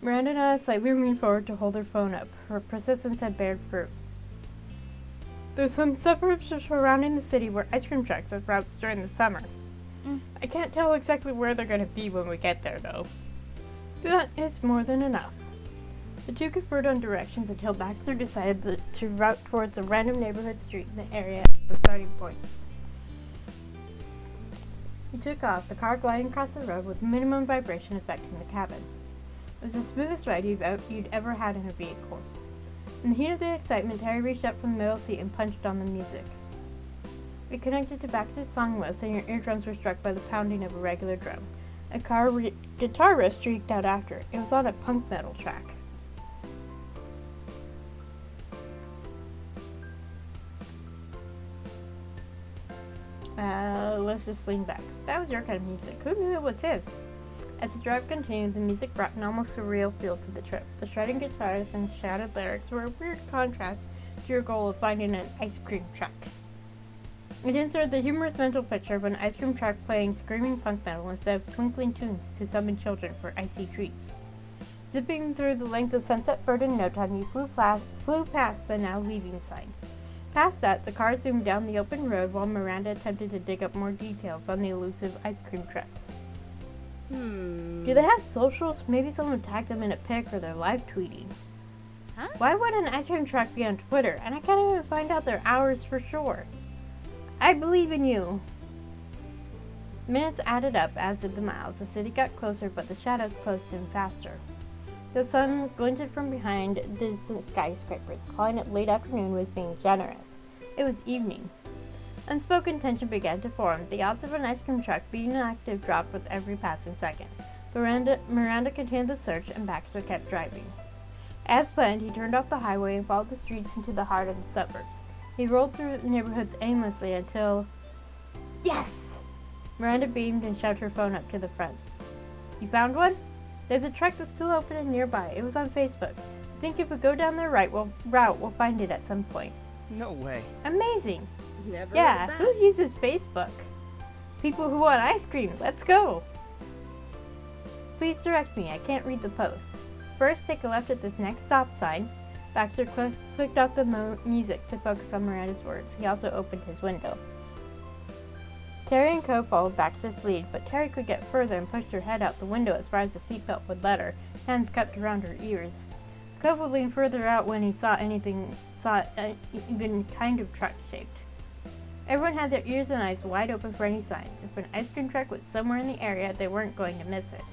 Miranda nodded, slightly leaning forward to hold her phone up. Her persistence had bared fruit. "There's some suburbs surrounding the city where ice cream trucks have routes during the summer. I can't tell exactly where they're going to be when we get there, though. That is more than enough." The two conferred on directions until Baxter decided to route towards a random neighborhood street in the area as the starting point. He took off, the car gliding across the road with minimum vibration affecting the cabin. It was the smoothest ride you'd ever had in a vehicle. In the heat of the excitement, Terry reached up from the middle seat and punched on the music. It connected to Baxter's song list, and your eardrums were struck by the pounding of a regular drum. A guitar riff streaked out after. It was on a punk metal track. Let's just lean back. That was your kind of music. Who knew it was his? As the drive continued, the music brought an almost surreal feel to the trip. The shredding guitars and shouted lyrics were a weird contrast to your goal of finding an ice cream truck. It inserted the humorous mental picture of an ice cream truck playing screaming punk metal instead of twinkling tunes to summon children for icy treats. Zipping through the length of Sunset Bird in no time, you flew past the now leaving sign. Past that, the car zoomed down the open road while Miranda attempted to dig up more details on the elusive ice cream trucks. Do they have socials? Maybe someone tagged them in a pic or they're live tweeting.
Huh?
Why would an ice cream truck be on Twitter? And I can't even find out their hours for sure. I believe in you. Minutes added up, as did the miles. The city got closer, but the shadows closed in faster. The sun glinted from behind distant skyscrapers. Calling it late afternoon was being generous. It was evening. Unspoken tension began to form. The odds of an ice cream truck being active dropped with every passing second. Miranda continued the search, and Baxter kept driving. As planned, he turned off the highway and followed the streets into the heart of the suburbs. He rolled through the neighborhoods aimlessly until... Yes! Miranda beamed and shoved her phone up to the front. You found one? There's a truck that's still open and nearby. It was on Facebook. I think if we go down their route, we'll find it at some point.
No way.
Amazing!
Never
Yeah,
heard of
who
that.
uses Facebook? People who want ice cream. Let's go! Please direct me. I can't read the post. First, take a left at this next stop sign. Baxter clicked off the music to focus on Miranda's words. He also opened his window. Terry and Co followed Baxter's lead, but Terry could get further and pushed her head out the window as far as the seatbelt would let her, hands cupped around her ears. Co would lean further out when he saw even kind of truck-shaped. Everyone had their ears and eyes wide open for any sign. If an ice cream truck was somewhere in the area, they weren't going to miss it.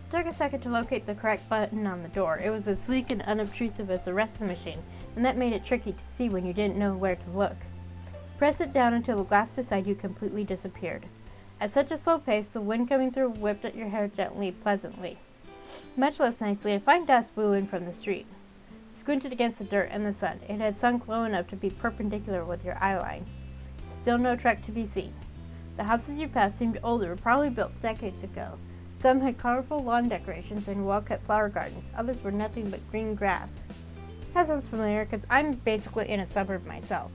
It took a second to locate the correct button on the door. It was as sleek and unobtrusive as the rest of the machine, and that made it tricky to see when you didn't know where to look. Press it down until the glass beside you completely disappeared. At such a slow pace, the wind coming through whipped at your hair gently, pleasantly. Much less nicely, a fine dust blew in from the street. Squinted against the dirt and the sun. It had sunk low enough to be perpendicular with your eye line. Still no truck to be seen. The houses you passed seemed older, probably built decades ago. Some had colorful lawn decorations and well-kept flower gardens. Others were nothing but green grass. That sounds familiar, because I'm basically in a suburb myself.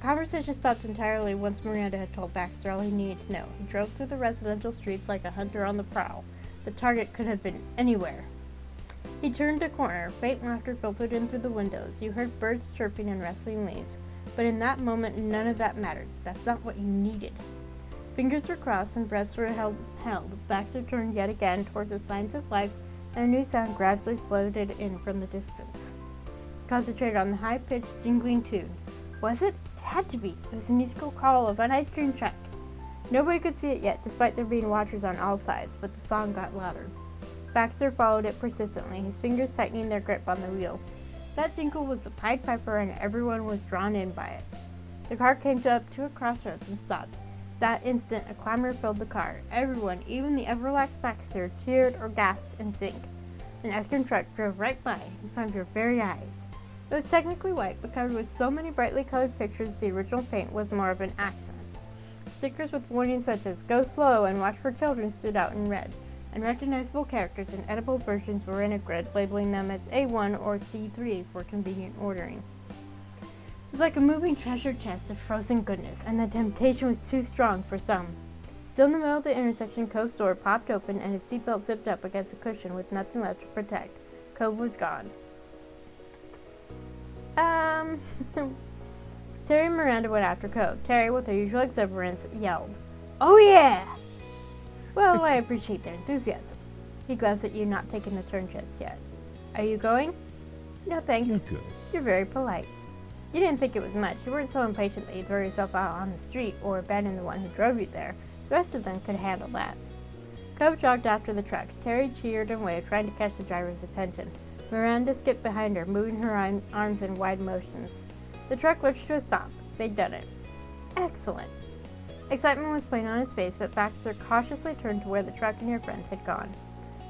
Conversation stopped entirely once Miranda had told Baxter all he needed to know. He drove through the residential streets like a hunter on the prowl. The target could have been anywhere. He turned a corner. Faint laughter filtered in through the windows. You heard birds chirping and rustling leaves. But in that moment, none of that mattered. That's not what you needed. Fingers were crossed and breaths were held. Baxter turned yet again towards the signs of life, and a new sound gradually floated in from the distance. Concentrated on the high-pitched, jingling tune. Was it? It had to be. It was the musical call of an ice cream truck. Nobody could see it yet, despite there being watchers on all sides, but the song got louder. Baxter followed it persistently, his fingers tightening their grip on the wheel. That jingle was the Pied Piper, and everyone was drawn in by it. The car came up to a crossroads and stopped. That instant, a clamor filled the car. Everyone, even the ever-relaxed Baxter, cheered or gasped in sync. An ice cream truck drove right by, in front of your very eyes. It was technically white, but covered with so many brightly colored pictures, the original paint was more of an accent. Stickers with warnings such as "Go slow" and "Watch for children" stood out in red. Unrecognizable characters and edible versions were in a grid, labeling them as A1 or C3 for convenient ordering. It was like a moving treasure chest of frozen goodness, and the temptation was too strong for some. Still in the middle of the intersection, Cove's door popped open and his seatbelt zipped up against the cushion with nothing left to protect. Cove was gone. Terry and Miranda went after Cove. Terry, with her usual exuberance, yelled, "Oh yeah!" Well, I appreciate their enthusiasm. He glanced at you, not taking the turn just yet. Are you going? No thanks.
You're good.
You're very polite. You didn't think it was much. You weren't so impatient that you'd throw yourself out on the street or abandon the one who drove you there. The rest of them could handle that. Cove jogged after the truck. Terry cheered and waved, trying to catch the driver's attention. Miranda skipped behind her, moving her arms in wide motions. The truck lurched to a stop. They'd done it. Excellent. Excitement was plain on his face, but Baxter cautiously turned to where the truck and your friends had gone.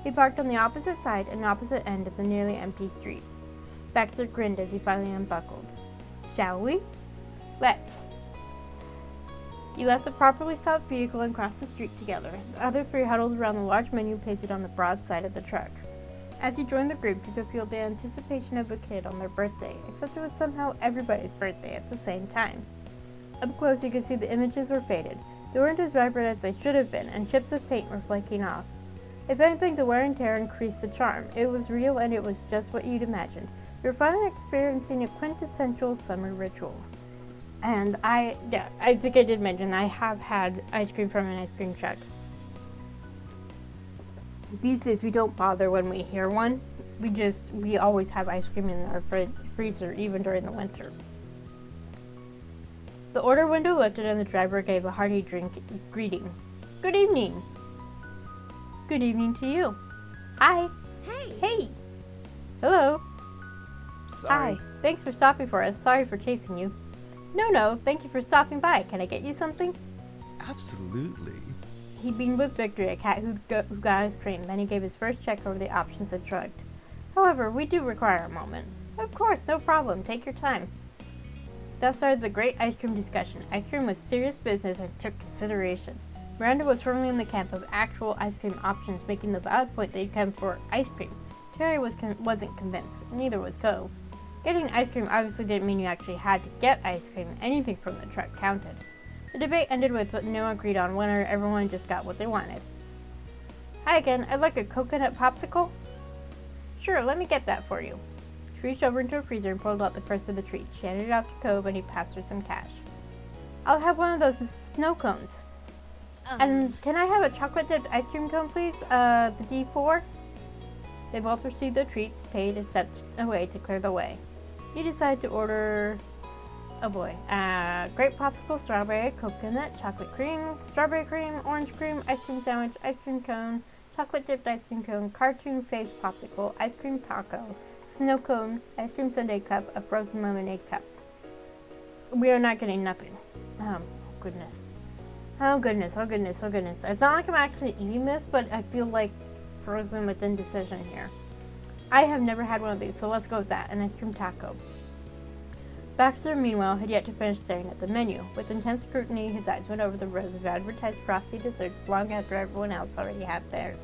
He parked on the opposite side and opposite end of the nearly empty street. Baxter grinned as he finally unbuckled. Shall we? Let's. You left the properly stopped vehicle and crossed the street together. The other three huddled around the large menu pasted on the broad side of the truck. As you joined the group, you could feel the anticipation of a kid on their birthday, except it was somehow everybody's birthday at the same time. Up close, you could see the images were faded. They weren't as vibrant as they should have been, and chips of paint were flaking off. If anything, the wear and tear increased the charm. It was real, and it was just what you'd imagined. You were finally experiencing a quintessential summer ritual. And I think I did mention I have had ice cream from an ice cream truck. These days we don't bother when we hear one. We always have ice cream in our freezer, even during the winter. The order window lifted and the driver gave a hearty greeting. Good evening. Good evening to you. Hi.
Hey.
Hey. Hello.
Sorry.
Hi. Thanks for stopping for us. Sorry for chasing you. No, thank you for stopping by. Can I get you something?
Absolutely.
He beamed with victory at Cat who got ice cream. Then he gave his first check over the options and shrugged. However, we do require a moment. Of course, no problem. Take your time. Thus started the great ice cream discussion. Ice cream was serious business and took consideration. Miranda was firmly in the camp of actual ice cream options, making the valid point that he'd come for ice cream. Terry wasn't convinced. Neither was Co. Getting ice cream obviously didn't mean you actually had to get ice cream. Anything from the truck counted. The debate ended with no agreed on winner. Everyone just got what they wanted. Hi again. I'd like a coconut popsicle. Sure, let me get that for you. She reached over into her freezer and pulled out the first of the treats. She handed it off to Cove and he passed her some cash. I'll have one of those snow cones. And can I have a chocolate dipped ice cream cone, please? The D4? They both received their treats, paid, and stepped away to clear the way. You decided to order, grape popsicle, strawberry, coconut, chocolate cream, strawberry cream, orange cream, ice cream sandwich, ice cream cone, chocolate dipped ice cream cone, cartoon face popsicle, ice cream taco, snow cone, ice cream sundae cup, a frozen lemonade cup. We are not getting nothing. Oh, goodness. Oh, goodness. It's not like I'm actually eating this, but I feel like frozen with indecision here. I have never had one of these, so let's go with that, an ice cream taco. Baxter, meanwhile, had yet to finish staring at the menu. With intense scrutiny, his eyes went over the rows of advertised frosty desserts long after everyone else already had theirs.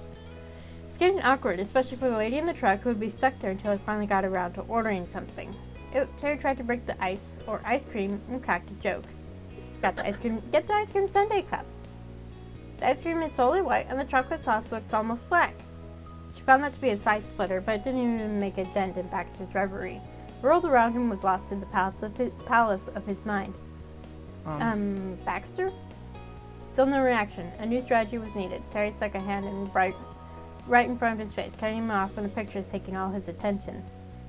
It's getting awkward, especially for the lady in the truck who would be stuck there until he finally got around to ordering something. Terry tried to break the ice cream and cracked a joke. Get the ice cream sundae cup. The ice cream is solely white and the chocolate sauce looks almost black. She found that to be a side splitter, but it didn't even make a dent in Baxter's reverie. The world around him was lost in the palace of his mind. Baxter? Still no reaction. A new strategy was needed. Terry stuck a hand in right in front of his face, cutting him off when the picture was taking all his attention.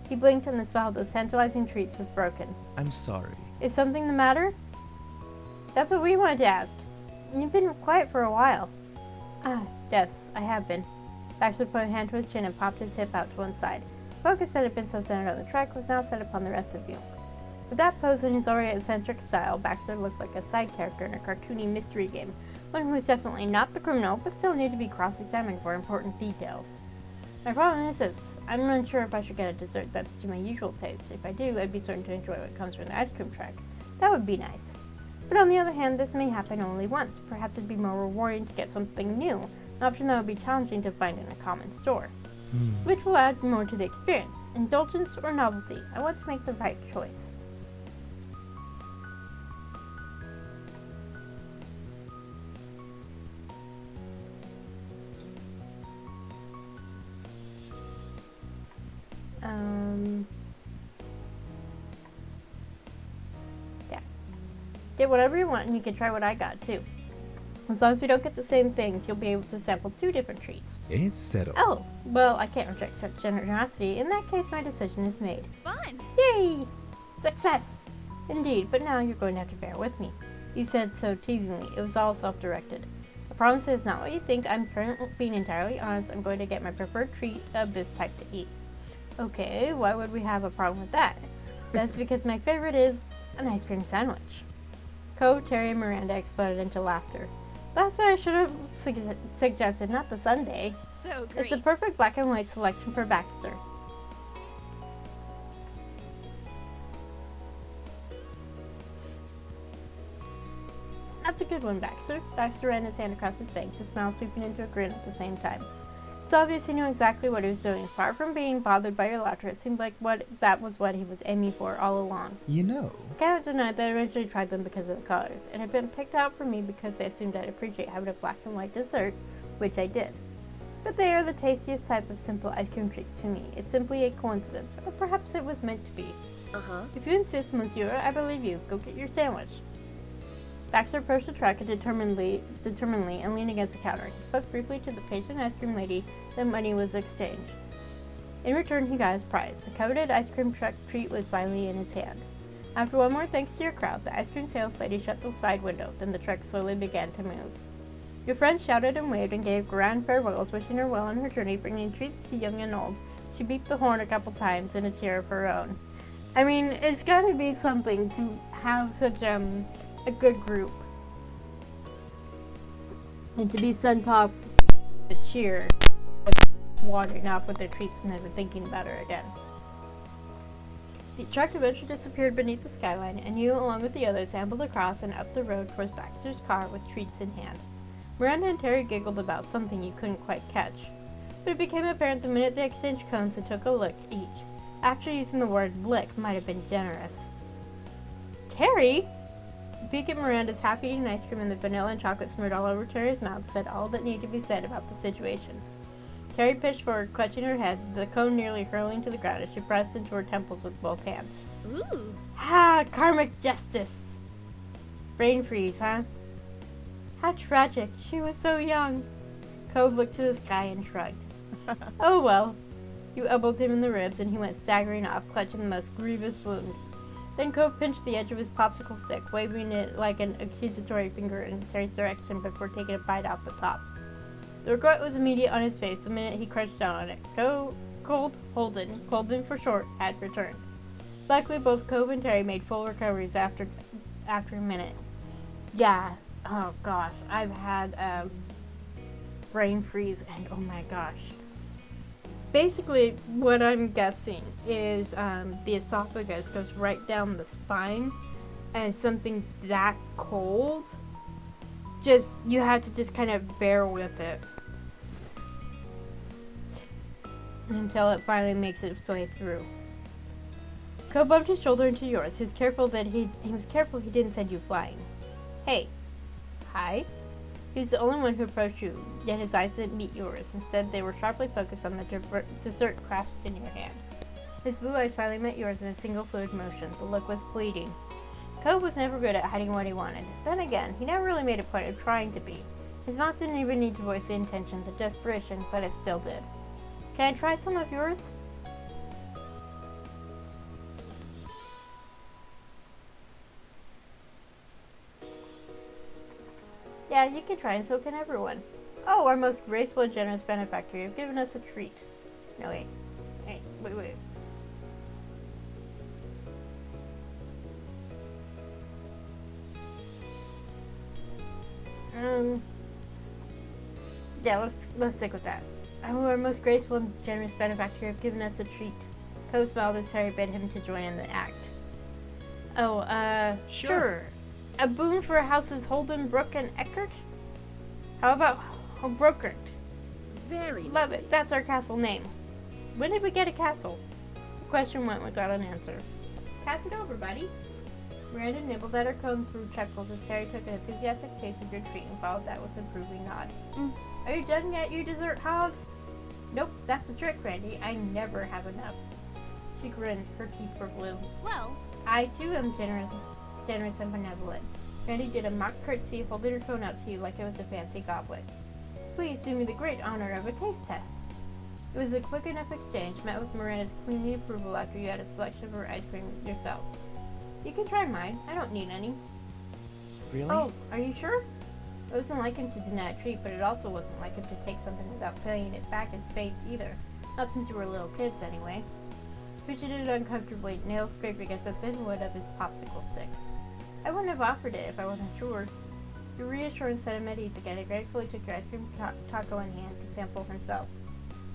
He blinked and the spell of those tantalizing treats was broken.
I'm sorry.
Is something the matter? That's what we wanted to ask. You've been quiet for a while. Yes, I have been. Baxter put a hand to his chin and popped his hip out to one side. The focus that had been so centered on the track was now set upon the rest of you. With that pose in his already eccentric style, Baxter looked like a side character in a cartoony mystery game, one who was definitely not the criminal, but still needed to be cross-examined for important details. My problem is this. I'm unsure if I should get a dessert that's to my usual taste. If I do, I'd be certain to enjoy what comes from the ice cream truck. That would be nice. But on the other hand, this may happen only once. Perhaps it'd be more rewarding to get something new, an option that would be challenging to find in a common store. Which will add more to the experience. Indulgence or novelty. I want to make the right choice. Yeah. Get whatever you want and you can try what I got too. As long as we don't get the same things, you'll be able to sample 2 different treats.
It's settled.
Oh, well, I can't reject such generosity. In that case, my decision is made.
Fun.
Yay! Success! Indeed, but now you're going to have to bear with me. He said so teasingly. It was all self-directed. I promise it is not what you think. I'm currently being entirely honest. I'm going to get my preferred treat of this type to eat. Okay, why would we have a problem with that? That's because my favorite is an ice cream sandwich. Cove, Terry, and Miranda exploded into laughter. That's what I should have suggested, not the sundae.
So great.
It's the perfect black and white selection for Baxter. That's a good one, Baxter. Baxter ran his hand across his face, his smile sweeping into a grin at the same time. It's obvious he knew exactly what he was doing. Far from being bothered by your laughter, it seemed like that was what he was aiming for all along.
You know,
I cannot deny that I originally tried them because of the colors, and had been picked out for me because they assumed I'd appreciate having a black and white dessert, which I did. But they are the tastiest type of simple ice cream treat to me. It's simply a coincidence, or perhaps it was meant to be. If you insist, monsieur, I believe you. Go get your sandwich. Baxter approached the truck determinedly and leaned against the counter. He spoke briefly to the patient ice cream lady, then money was exchanged. In return, he got his prize. The coveted ice cream truck treat was finally in his hand. After one more thanks to your crowd, the ice cream sales lady shut the side window, then the truck slowly began to move. Your friends shouted and waved and gave grand farewells, wishing her well on her journey, bringing treats to young and old. She beat the horn a couple times in a cheer of her own. I mean, it's got to be something to have such a good group, and to be sent off to cheer, wandering off with their treats and never thinking about her again. The truck eventually disappeared beneath the skyline, and you, along with the others, ambled across and up the road towards Baxter's car with treats in hand. Miranda and Terry giggled about something you couldn't quite catch, but it became apparent the minute they exchanged cones and took a lick each. Actually, using the word lick might have been generous. Terry? The peek at Miranda's happy eating ice cream and the vanilla and chocolate smeared all over Terry's mouth said all that needed to be said about the situation. Terry pitched forward, clutching her head, the cone nearly hurling to the ground as she pressed into her temples with both hands.
Ooh.
Ah, karmic justice! Brain freeze, huh? How tragic. She was so young. Cove looked to the sky and shrugged. Oh well. You elbowed him in the ribs and he went staggering off, clutching the most grievous wound. Then Cove pinched the edge of his popsicle stick, waving it like an accusatory finger in Terry's direction before taking a bite off the top. The regret was immediate on his face the minute he crunched down on it. Holden for short, had returned. Luckily, both Cove and Terry made full recoveries after a minute. Yeah, oh gosh, I've had brain freeze, and oh my gosh. Basically, what I'm guessing is the esophagus goes right down the spine, and something that cold, you have to just kind of bear with it until it finally makes its way through. Cole bumped his shoulder into yours. He was careful he didn't send you flying. Hey. Hi. He was the only one who approached you, yet his eyes didn't meet yours. Instead, they were sharply focused on the dessert clasped in your hand. His blue eyes finally met yours in a single fluid motion. The look was fleeting. Cove was never good at hiding what he wanted. Then again, he never really made a point of trying to be. His mouth didn't even need to voice the intention, the desperation, but it still did. Can I try some of yours? Yeah, you can try, and so can everyone. Oh, our most graceful and generous benefactor, you've given us a treat. No, wait. Yeah, let's stick with that. Oh, our most graceful and generous benefactor, you've given us a treat. Cove smiled as Harry bid him to join in the act. Oh, sure. A boon for houses Holden, Brooke, and Eckert? How about Brokert?
Very
Love it. That's our castle name. When did we get a castle? The question went without an answer. Pass it over, buddy. Miranda nibbled at her cone through chuckles as Terry took an enthusiastic taste of your treat and followed that with an approving nod. Are you done yet, you dessert hog? Nope, that's the trick, Randy. I never have enough. She grinned. Her teeth were blue.
Well,
I, too, am generous and benevolent. Randy did a mock curtsy, holding her cone up to you like it was a fancy goblet. Please do me the great honor of a taste test. It was a quick enough exchange, met with Miranda's queenly approval after you had a selection of her ice cream yourself. You can try mine. I don't need any.
Really?
Oh, are you sure? It wasn't like him to deny a treat, but it also wasn't like him to take something without paying it back in spades either. Not since you were little kids, anyway. Fidgeted uncomfortably, nails scraped against the thin wood of his popsicle stick. I wouldn't have offered it if I wasn't sure. Your reassurance set him at ease again and gratefully took your ice cream taco in hand to sample himself.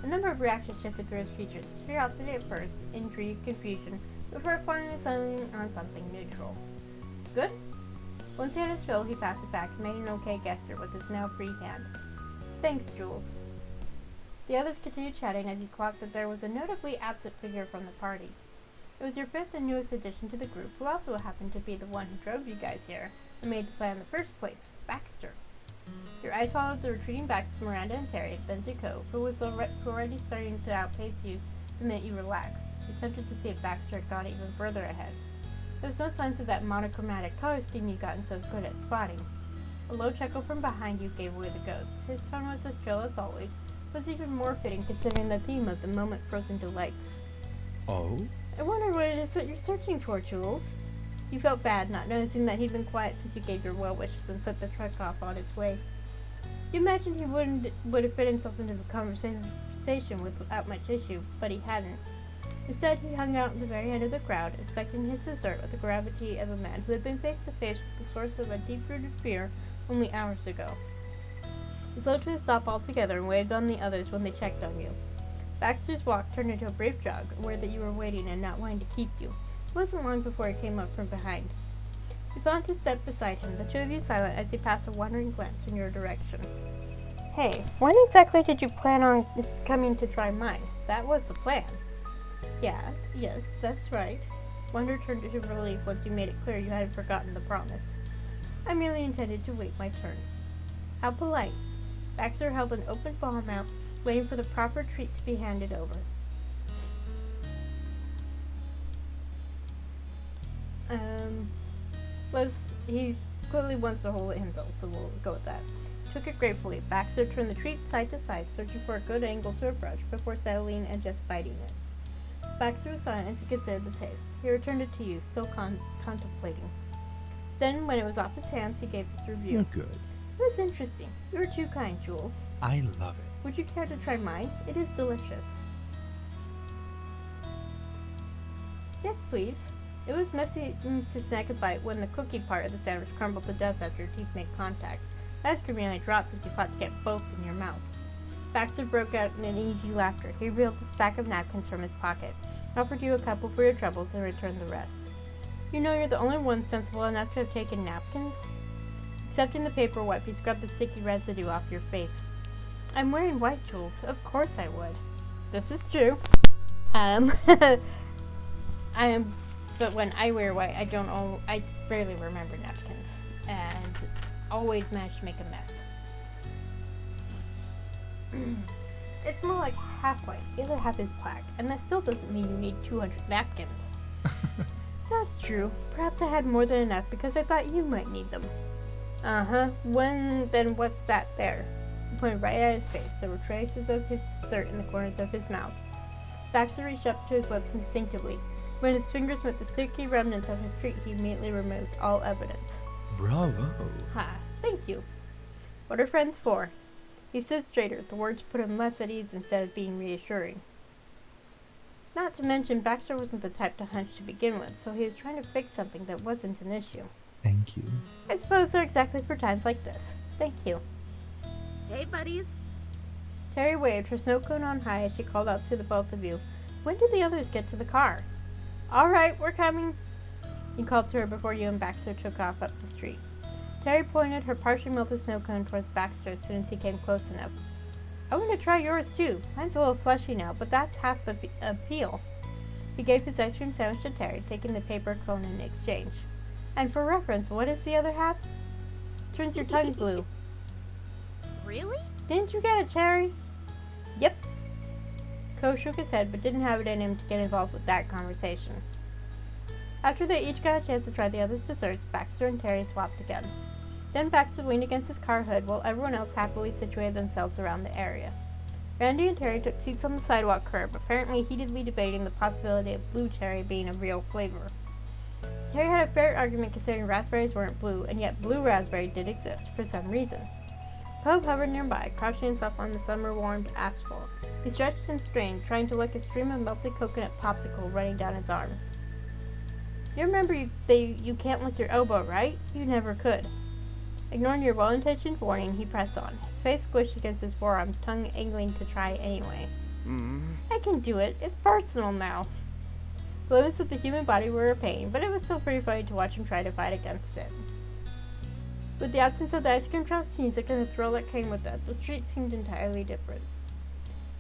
A number of reactions shifted through his features. Curiosity at first, intrigue, confusion, before finally settling on something neutral. Good? Once he had his fill, he passed it back and made an okay gesture with his now free hand. Thanks, Jules. The others continued chatting as you clocked that there was a notably absent figure from the party. It was your fifth and newest addition to the group, who also happened to be the one who drove you guys here and made the plan in the first place, Baxter. Your eyes followed the retreating backs of Miranda and Terry, then to Coe, who was already starting to outpace you the minute you relaxed. You tempted to see if Baxter had gone even further ahead. There was no signs of that monochromatic color scheme you'd gotten so good at spotting. A low chuckle from behind you gave away the ghost. His tone was as chill as always, but was even more fitting considering the theme of the moment frozen delights.
Oh?
I wonder what it is that you're searching for, Jules. You felt bad not noticing that he'd been quiet since you gave your well wishes and set the truck off on its way. You imagined he would have fit himself into the conversation without much issue, but he hadn't. Instead, he hung out in the very head of the crowd, expecting his dessert with the gravity of a man who had been face to face with the source of a deep-rooted fear only hours ago. He slowed to a stop altogether and waved on the others when they checked on you. Baxter's walk turned into a brief jog, aware that you were waiting and not wanting to keep you. It wasn't long before he came up from behind. You found to step beside him, the two of you silent as he passed a wandering glance in your direction. Hey, when exactly did you plan on coming to try mine? That was the plan. Yes, that's right. Wonder turned to relief once you made it clear you hadn't forgotten the promise. I merely intended to wait my turn. How polite. Baxter held an open palm out, waiting for the proper treat to be handed over. He clearly wants to hold it himself, so we'll go with that. Took it gratefully. Baxter turned the treat side to side, searching for a good angle to approach before settling and just biting it. Baxter was silent as he considered the taste. He returned it to you, still contemplating. Then, when it was off his hands, he gave his review.
You're good.
It was interesting. You were too kind, Jules.
I love it.
Would you care to try mine? It is delicious. Yes, please. It was messy to snack a bite when the cookie part of the sandwich crumbled to dust after your teeth made contact. The ice cream nearly dropped as you fought to get both in your mouth. Baxter broke out in an easy laughter. He reeled a stack of napkins from his pocket, offered you a couple for your troubles, and returned the rest. You know you're the only one sensible enough to have taken napkins? Accepting the paper wipe, he scrubbed the sticky residue off your face. I'm wearing white, Jules. Of course I would. This is true. But when I wear white, I rarely remember napkins, and always manage to make a mess. It's more like half white, the other half is black, and that still doesn't mean you need 200 napkins. That's true. Perhaps I had more than enough because I thought you might need them. Then what's that there? He pointed right at his face. There were traces of his dessert in the corners of his mouth. Baxter reached up to his lips instinctively. When his fingers met the sticky remnants of his treat, he immediately removed all evidence.
Bravo.
Ha, thank you. What are friends for? He stood straighter. The words put him less at ease instead of being reassuring. Not to mention, Baxter wasn't the type to hunch to begin with, so he was trying to fix something that wasn't an issue.
Thank you.
I suppose they're exactly for times like this. Thank you.
Hey, buddies.
Terry waved, her snow cone on high as she called out to the both of you. When did the others get to the car? All right, we're coming. He called to her before you and Baxter took off up the street. Terry pointed her partially melted snow cone towards Baxter as soon as he came close enough. I want to try yours too. Mine's a little slushy now, but that's half the appeal. He gave his ice cream sandwich to Terry, taking the paper cone in exchange. And for reference, what is the other half? Turns your tongue blue.
Really?
Didn't you get a cherry? Yep. Coe shook his head, but didn't have it in him to get involved with that conversation. After they each got a chance to try the other's desserts, Baxter and Terry swapped again. Then Baxter leaned against his car hood while everyone else happily situated themselves around the area. Randy and Terry took seats on the sidewalk curb, apparently heatedly debating the possibility of blue cherry being a real flavor. Terry had a fair argument considering raspberries weren't blue, and yet blue raspberry did exist, for some reason. Poe hovered nearby, crouching himself on the summer-warmed asphalt. He stretched and strained, trying to lick a stream of melted coconut popsicle running down his arm. You remember you can't lick your elbow, right? You never could. Ignoring your well-intentioned warning, he pressed on, his face squished against his forearm, tongue angling to try anyway. I can do it. It's personal now. The limits of the human body were a pain, but it was still pretty funny to watch him try to fight against it. With the absence of the ice cream truck's music and the thrill that came with it, the street seemed entirely different.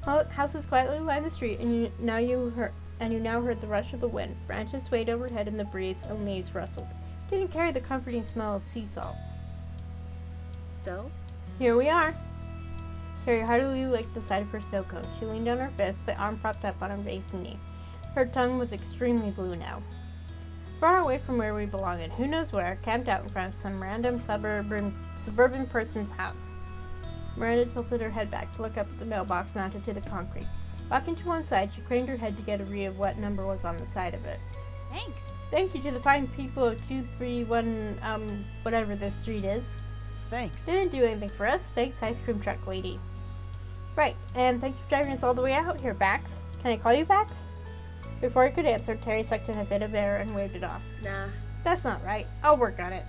Houses quietly lined the street, and you now heard the rush of the wind. Branches swayed overhead in the breeze, and leaves rustled. It didn't carry the comforting smell of sea salt.
So?
Here we are. Carrie heartily licked the side of her snow cone. She leaned on her fist, the arm propped up on a raised knee. Her tongue was extremely blue now. Far away from where we belonged, and who knows where, camped out in front of some random suburban person's house. Miranda tilted her head back to look up at the mailbox mounted to the concrete. Walking to one side, she craned her head to get a read of what number was on the side of it.
Thanks.
Thank you to the fine people of 231, whatever this street is.
Thanks.
Didn't do anything for us. Thanks, ice cream truck lady. Right, and thanks for driving us all the way out here, Bax. Can I call you Bax? Before he could answer, Terry sucked in a bit of air and waved it off.
Nah.
That's not right. I'll work on it.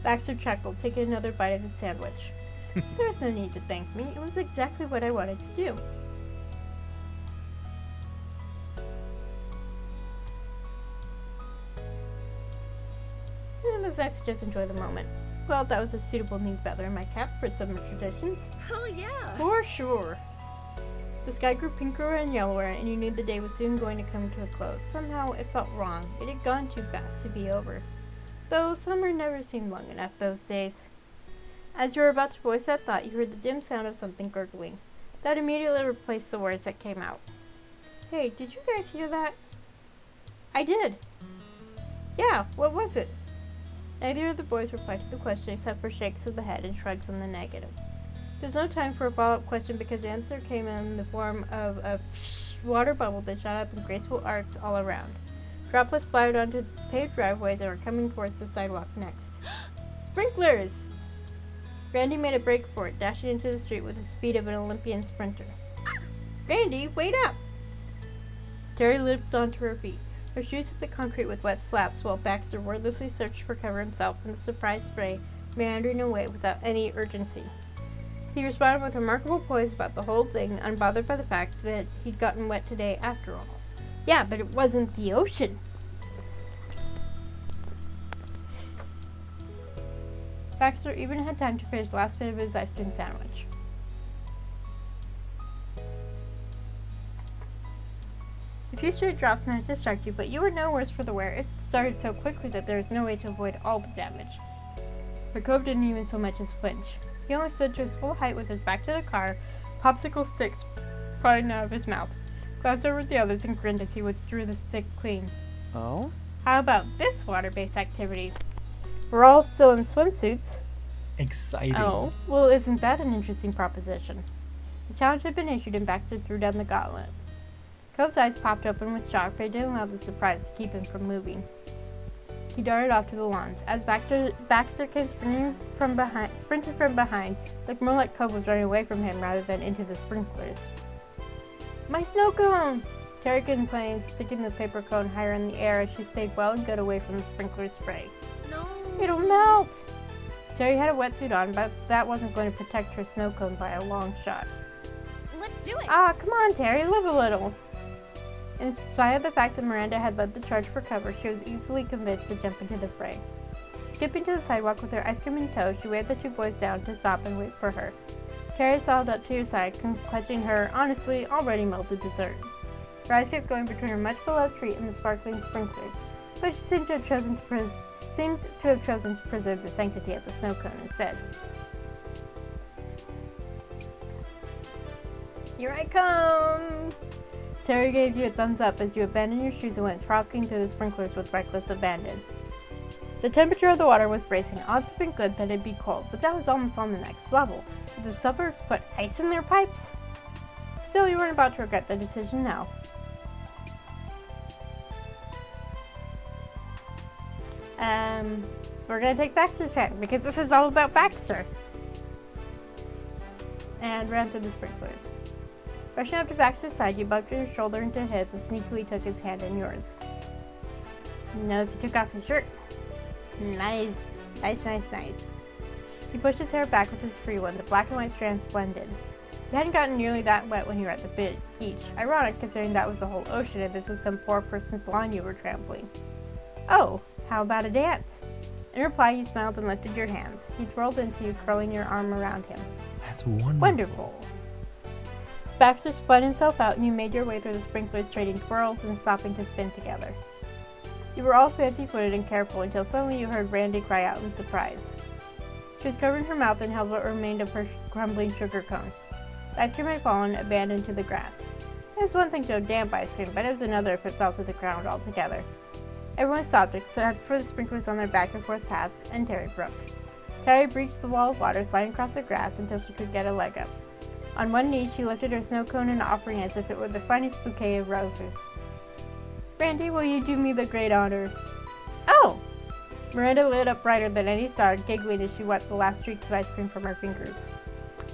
Baxter chuckled, taking another bite of his sandwich. There's no need to thank me. It was exactly what I wanted to do. It was nice to just enjoy the moment. Well, that was a suitable new feather in my cap for summer traditions.
Oh yeah.
For sure. The sky grew pinker and yellower, and you knew the day was soon going to come to a close. Somehow it felt wrong. It had gone too fast to be over. Though summer never seemed long enough those days. As you were about to voice that thought, you heard the dim sound of something gurgling. That immediately replaced the words that came out. Hey, did you guys hear that? I did. Yeah, what was it? Neither of the boys replied to the question except for shakes of the head and shrugs on the negative. There's no time for a follow-up question because the answer came in the form of a water bubble that shot up in graceful arcs all around. Droplets splattered onto paved driveways and were coming towards the sidewalk next. Sprinklers! Randy made a break for it, dashing into the street with the speed of an Olympian sprinter. Randy, wait up! Terry leaped onto her feet. Her shoes hit the concrete with wet slaps while Baxter wordlessly searched for cover himself from the surprise spray, meandering away without any urgency. He responded with remarkable poise about the whole thing, unbothered by the fact that he'd gotten wet today after all. Yeah, but it wasn't the ocean. Baxter even had time to finish the last bit of his ice cream sandwich. A few straight drops managed to strike you, but you were no worse for the wear. It started so quickly that there was no way to avoid all the damage. But Cove didn't even so much as flinch. He only stood to his full height with his back to the car, popsicle sticks prodding out of his mouth. Glanced over at the others and grinned as he withdrew the stick clean.
Oh?
How about this water-based activity? We're all still in swimsuits.
Exciting.
Oh, well, isn't that an interesting proposition? The challenge had been issued and Baxter threw down the gauntlet. Cove's eyes popped open with shock, but it didn't allow the surprise to keep him from moving. He darted off to the lawns. As Baxter came sprinted from behind, looked more like Cove was running away from him rather than into the sprinklers. My snow cone! Terry complained, sticking the paper cone higher in the air as she stayed well and good away from the sprinkler spray.
No.
It'll melt! Terry had a wetsuit on, but that wasn't going to protect her snow cone by a long shot.
Let's do it.
Ah, come on, Terry, live a little. In spite of the fact that Miranda had led the charge for cover, she was easily convinced to jump into the fray. Skipping to the sidewalk with her ice cream in tow, she waved the two boys down to stop and wait for her. Terry sidled up to her side, clutching her, honestly, already melted dessert. Her eyes kept going between her much-beloved treat and the sparkling sprinklers, but she seemed to have chosen to preserve the sanctity of the snow cone instead. Here I come! Terry gave you a thumbs up as you abandoned your shoes and went frolicking through the sprinklers with reckless abandon. The temperature of the water was bracing. Odds had been good that it'd be cold, but that was almost on the next level. Did the suburbs put ice in their pipes? Still, you weren't about to regret the decision now. We're gonna take Baxter's hand, because this is all about Baxter. And ran through the sprinklers. Rushing up to Baxter's side, you bumped your shoulder into his and sneakily took his hand in yours. Now he took off his shirt. Nice. Nice. He pushed his hair back with his free one. The black and white strands blended. He hadn't gotten nearly that wet when he were at the beach. Ironic, considering that was the whole ocean and this was some poor person's lawn you were trampling. Oh, how about a dance? In reply, he smiled and lifted your hands. He twirled into you, curling your arm around him.
That's wonderful.
Wonderful. Baxter spun himself out and you made your way through the sprinklers, trading twirls and stopping to spin together. You were all fancy-footed and careful until suddenly you heard Randy cry out in surprise. She was covering her mouth and held what remained of her crumbling sugar cone. The ice cream had fallen, abandoned to the grass. It was one thing to have damp ice cream, but it was another if it fell to the ground altogether. Everyone stopped except for the sprinklers on their back and forth paths and Terry Brooke. Terry breached the wall of water, sliding across the grass until she could get a leg up. On one knee, she lifted her snow cone in offering as if it were the finest bouquet of roses. Randy, will you do me the great honor? Oh! Miranda lit up brighter than any star, giggling as she wiped the last streaks of ice cream from her fingers.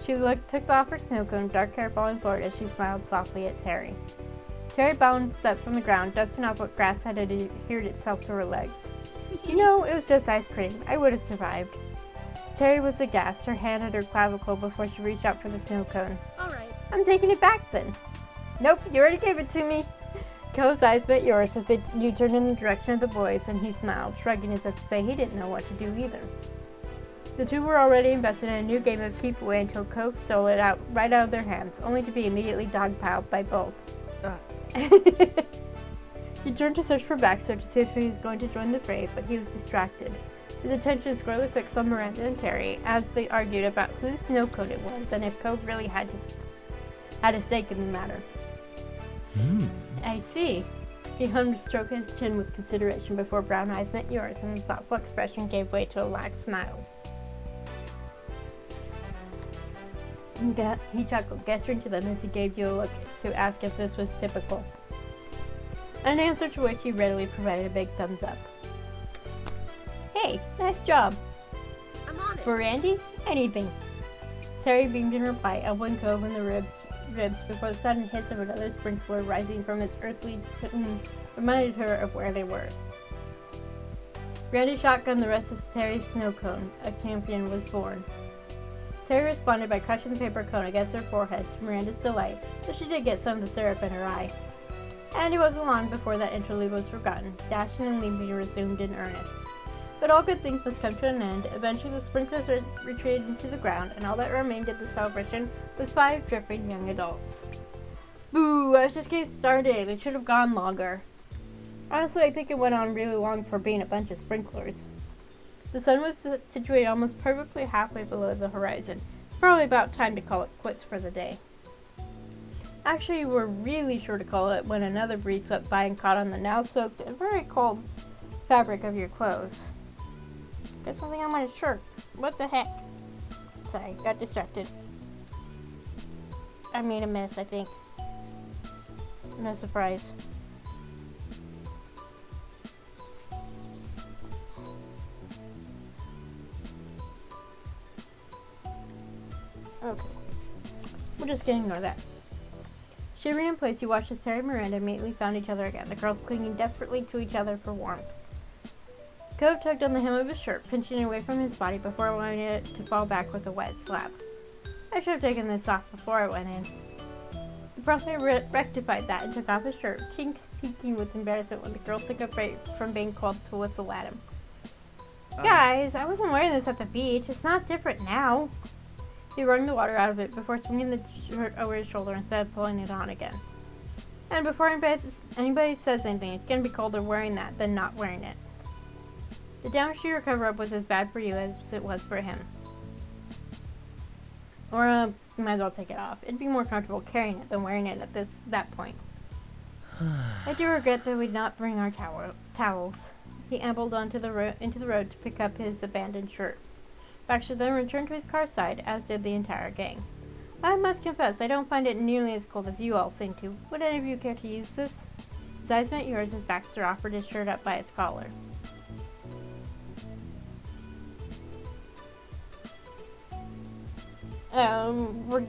She took off her snow cone, dark hair falling forward as she smiled softly at Terry. Terry bounced up from the ground, dusting off what grass had adhered itself to her legs. You know, it was just ice cream. I would have survived. Terry was aghast, her hand at her clavicle before she reached out for the snow cone.
All right.
I'm taking it back then. Nope, you already gave it to me. Co's eyes met yours as you turned in the direction of the boys, and he smiled, shrugging as if to say he didn't know what to do either. The two were already invested in a new game of keep away until Co stole it right out of their hands, only to be immediately dogpiled by both. He turned to search for Baxter to see if he was going to join the fray, but he was distracted. His attention squarely fixed on Miranda and Terry as they argued about whose snow cone it was and if Co really had a stake in the matter. I see. He hummed, stroking his chin with consideration before brown eyes met yours, and the thoughtful expression gave way to a lax smile. He chuckled, gesturing to them as he gave you a look to ask if this was typical. An answer to which he readily provided a big thumbs up. Hey, nice job.
I'm on it.
For Randy, anything. Terry beamed in reply, elbowing Cove in the ribs before the sudden hiss of another sprinkler rising from its earthly reminded her of where they were. Randy shotgunned the rest of Terry's snow cone. A champion was born. Terry responded by crushing the paper cone against her forehead to Miranda's delight, but she did get some of the syrup in her eye. And it wasn't long before that interlude was forgotten. Dashing and leaping resumed in earnest. But all good things must come to an end. Eventually the sprinklers retreated into the ground, and all that remained of the celebration was 5 dripping young adults. Boo! I was just getting started. It should have gone longer. Honestly, I think it went on really long for being a bunch of sprinklers. The sun was situated almost perfectly halfway below the horizon. It's probably about time to call it quits for the day. Actually, you were really sure to call it when another breeze swept by and caught on the now soaked and very cold fabric of your clothes. Got something on my shirt. What the heck? Sorry, got distracted. I made a mess, I think. No surprise. Okay. We're just gonna ignore that. Shivering in place, you watched as Terry and Miranda immediately found each other again, the girls clinging desperately to each other for warmth. Cove tugged on the hem of his shirt, pinching it away from his body before allowing it to fall back with a wet slap. I should have taken this off before I went in. He promptly rectified that and took off his shirt, cheeks peeking with embarrassment when the girls took a break from being called to whistle at him. Guys, I wasn't wearing this at the beach. It's not different now. He wrung the water out of it before swinging the shirt over his shoulder instead of pulling it on again. And before anybody says anything, it's going to be colder wearing that than not wearing it. The down sheer cover-up was as bad for you as it was for him. Or, you might as well take it off. It'd be more comfortable carrying it than wearing it at that point. I do regret that we did not bring our towels. He ambled into the road to pick up his abandoned shirt. Baxter then returned to his car side, as did the entire gang. I must confess, I don't find it nearly as cold as you all seem to. Would any of you care to use this? His eyes met yours as Baxter offered his shirt up by its collar.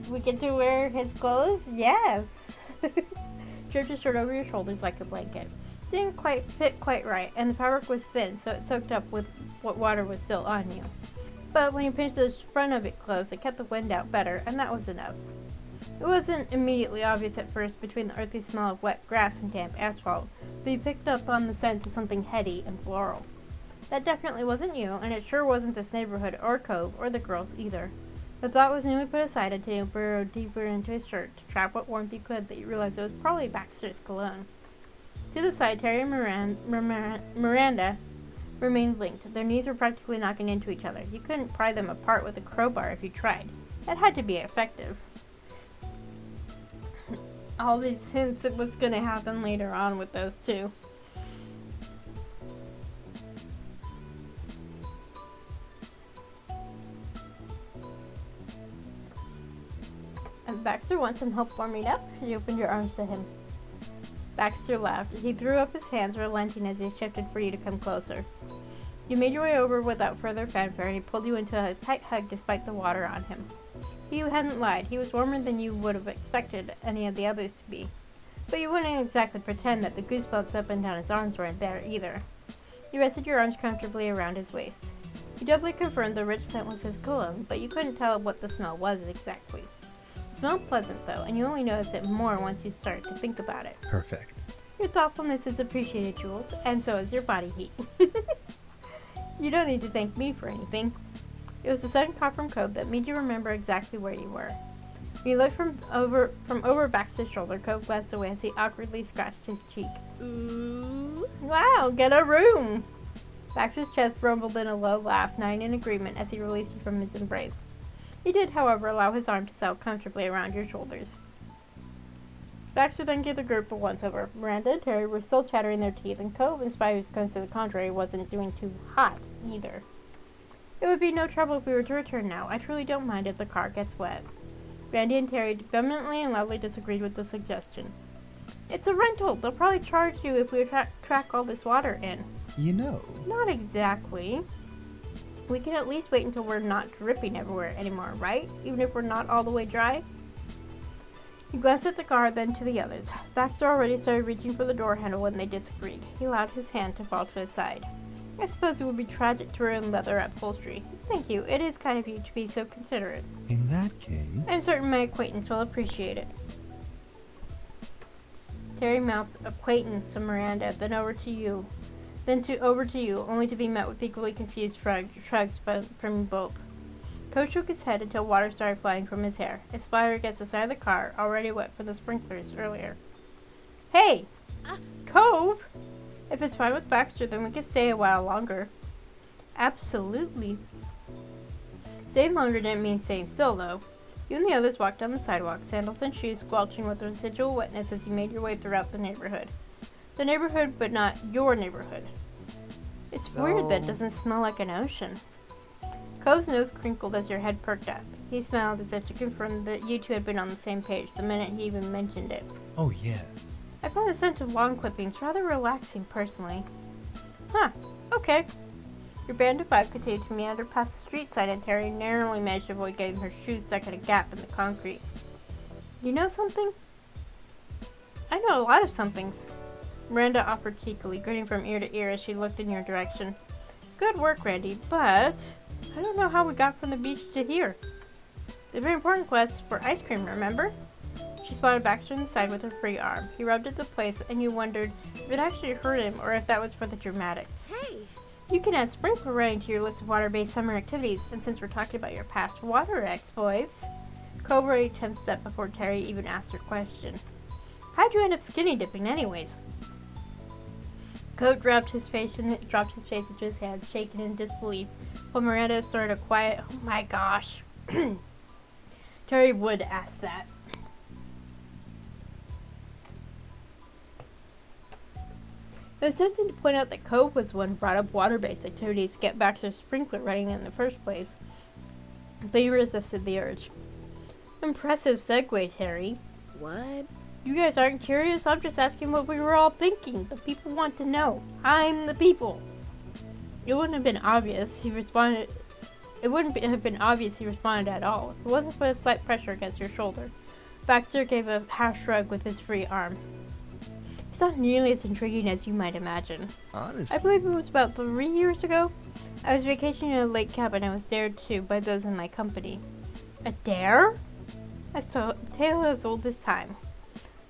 We get to wear his clothes? Yes! Drape his shirt over your shoulders like a blanket. Didn't quite fit quite right, and the fabric was thin, so it soaked up with what water was still on you. But when you pinched the front of it closed, it kept the wind out better, and that was enough. It wasn't immediately obvious at first between the earthy smell of wet grass and damp asphalt, but you picked up on the scent of something heady and floral. That definitely wasn't you, and it sure wasn't this neighborhood or cove or the girls either. The thought was newly put aside until you burrowed deeper into his shirt to trap what warmth you could that you realized it was probably Baxter's cologne. To the side, Terry and Miranda remained linked. Their knees were practically knocking into each other. You couldn't pry them apart with a crowbar if you tried. It had to be effective. All these hints at what's going to happen later on with those two. And Baxter wants some help warming up? You opened your arms to him. Baxter laughed. He threw up his hands, relenting as he shifted for you to come closer. You made your way over without further fanfare, and he pulled you into a tight hug despite the water on him. He hadn't lied. He was warmer than you would have expected any of the others to be. But you wouldn't exactly pretend that the goosebumps up and down his arms weren't there either. You rested your arms comfortably around his waist. You doubly confirmed the rich scent was his cologne, but you couldn't tell what the smell was exactly. It smelled pleasant, though, and you only noticed it more once you started to think about it.
Perfect.
Your thoughtfulness is appreciated, Jules, and so is your body heat. You don't need to thank me for anything. It was the sudden cough from Cove that made you remember exactly where you were. When you looked from over Baxter's shoulder, Cove glanced away as he awkwardly scratched his cheek.
Ooh.
Wow, get a room! Baxter's chest rumbled in a low laugh, nodding in agreement as he released you from his embrace. He did, however, allow his arm to settle comfortably around your shoulders. Baxter then gave the group a once-over. Miranda and Terry were still chattering their teeth, and Cove, in spite of his claims to the contrary, wasn't doing too hot either. It would be no trouble if we were to return now. I truly don't mind if the car gets wet. Randy and Terry vehemently and loudly disagreed with the suggestion. It's a rental. They'll probably charge you if we track all this water in.
You know.
Not exactly. We can at least wait until we're not dripping everywhere anymore, right? Even if we're not all the way dry? He glanced at the car, then to the others. Baxter already started reaching for the door handle when they disagreed. He allowed his hand to fall to his side. I suppose it would be tragic to ruin leather upholstery. Thank you. It is kind of you to be so considerate.
In that case...
I'm certain my acquaintance will appreciate it. Terry mouthed acquaintance to Miranda, then over to you, only to be met with equally confused shrugs from both. Coach shook his head until water started flying from his hair. It splattered against the side of the car, already wet from the sprinklers earlier. Hey! Cove! If it's fine with Baxter, then we can stay a while longer. Absolutely. Staying longer didn't mean staying still, though. You and the others walked down the sidewalk, sandals and shoes squelching with residual wetness as you made your way throughout the neighborhood. The neighborhood, but not your neighborhood. It's weird that it doesn't smell like an ocean. Cove's nose crinkled as your head perked up. He smiled as if to confirm that you two had been on the same page the minute he even mentioned it.
Oh, yes.
I find the scent of lawn clippings rather relaxing, personally. Huh, okay. Your band of five continued to meander past the street side, and Terry narrowly managed to avoid getting her shoes stuck in a gap in the concrete. You know something? I know a lot of somethings. Miranda offered cheekily, grinning from ear to ear as she looked in your direction. Good work, Randy, but I don't know how we got from the beach to here. The very important quest for ice cream, remember? She spotted Baxter on the side with her free arm. He rubbed at the place, and you wondered if it actually hurt him or if that was for the dramatics.
Hey!
You can add sprinkler rain to your list of water-based summer activities, and since we're talking about your past water exploits, Cove already 10 steps before Terry even asked her question. How'd you end up skinny dipping anyways? Cove dropped his face into his hands, shaking in disbelief, while Miranda started a quiet, "Oh my gosh." Terry would ask that. It was tempting to point out that Cove was the one who brought up water-based activities to get Baxter's sprinkler running in the first place, but he resisted the urge. Impressive segue, Terry.
What?
You guys aren't curious? I'm just asking what we were all thinking. The people want to know. I'm the people. It wouldn't have been obvious he responded. It wouldn't have been obvious he responded at all. If it wasn't for the slight pressure against your shoulder. Baxter gave a half shrug with his free arm. It's not nearly as intriguing as you might imagine.
Honestly.
I believe it was about 3 years ago. I was vacationing in a lake cabin and was dared to by those in my company. A dare? A tale as old as time.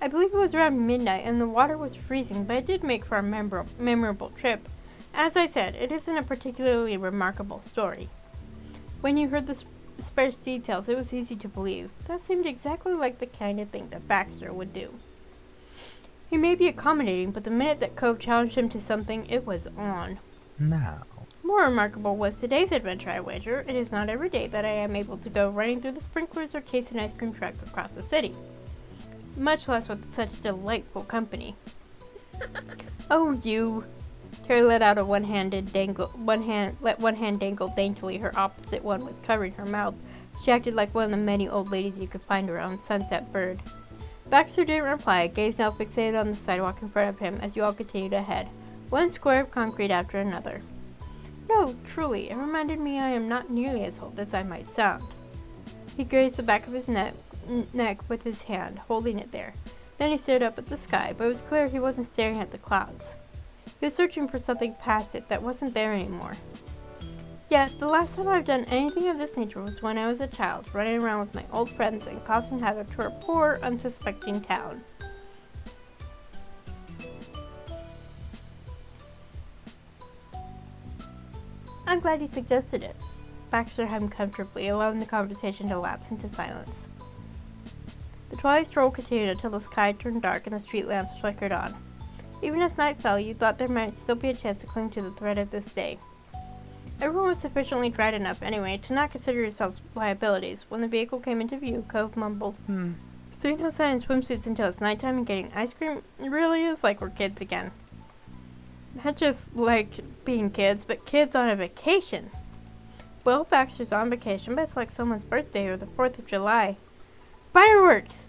I believe it was around midnight and the water was freezing, but it did make for a memorable trip. As I said, it isn't a particularly remarkable story. When you heard the sparse details, it was easy to believe. That seemed exactly like the kind of thing that Baxter would do. He may be accommodating, but the minute that Cove challenged him to something, it was on.
Now.
More remarkable was today's adventure, I wager. It is not every day that I am able to go running through the sprinklers or chase an ice cream truck across the city. Much less with such delightful company. Oh, you! Terry let out a let one hand dangle daintily. Her opposite one was covering her mouth. She acted like one of the many old ladies you could find around Sunset Bird. Baxter didn't reply, gaze now fixated on the sidewalk in front of him as you all continued ahead, one square of concrete after another. No, truly, it reminded me I am not nearly as old as I might sound. He grazed the back of his neck with his hand, holding it there. Then he stared up at the sky, but it was clear he wasn't staring at the clouds. He was searching for something past it that wasn't there anymore. Yet, the last time I've done anything of this nature was when I was a child, running around with my old friends and causing havoc to a poor, unsuspecting town. I'm glad you suggested it. Baxter hummed comfortably, allowing the conversation to lapse into silence. The twilight stroll continued until the sky turned dark and the street lamps flickered on. Even as night fell, you thought there might still be a chance to cling to the thread of this day. Everyone was sufficiently dried enough, anyway, to not consider yourselves liabilities. When the vehicle came into view, Cove mumbled, Staying outside in swimsuits until it's nighttime and getting ice cream, it really is like we're kids again. Not just like being kids, but kids on a vacation. Well, Baxter's on vacation, but it's like someone's birthday or the 4th of July. Fireworks!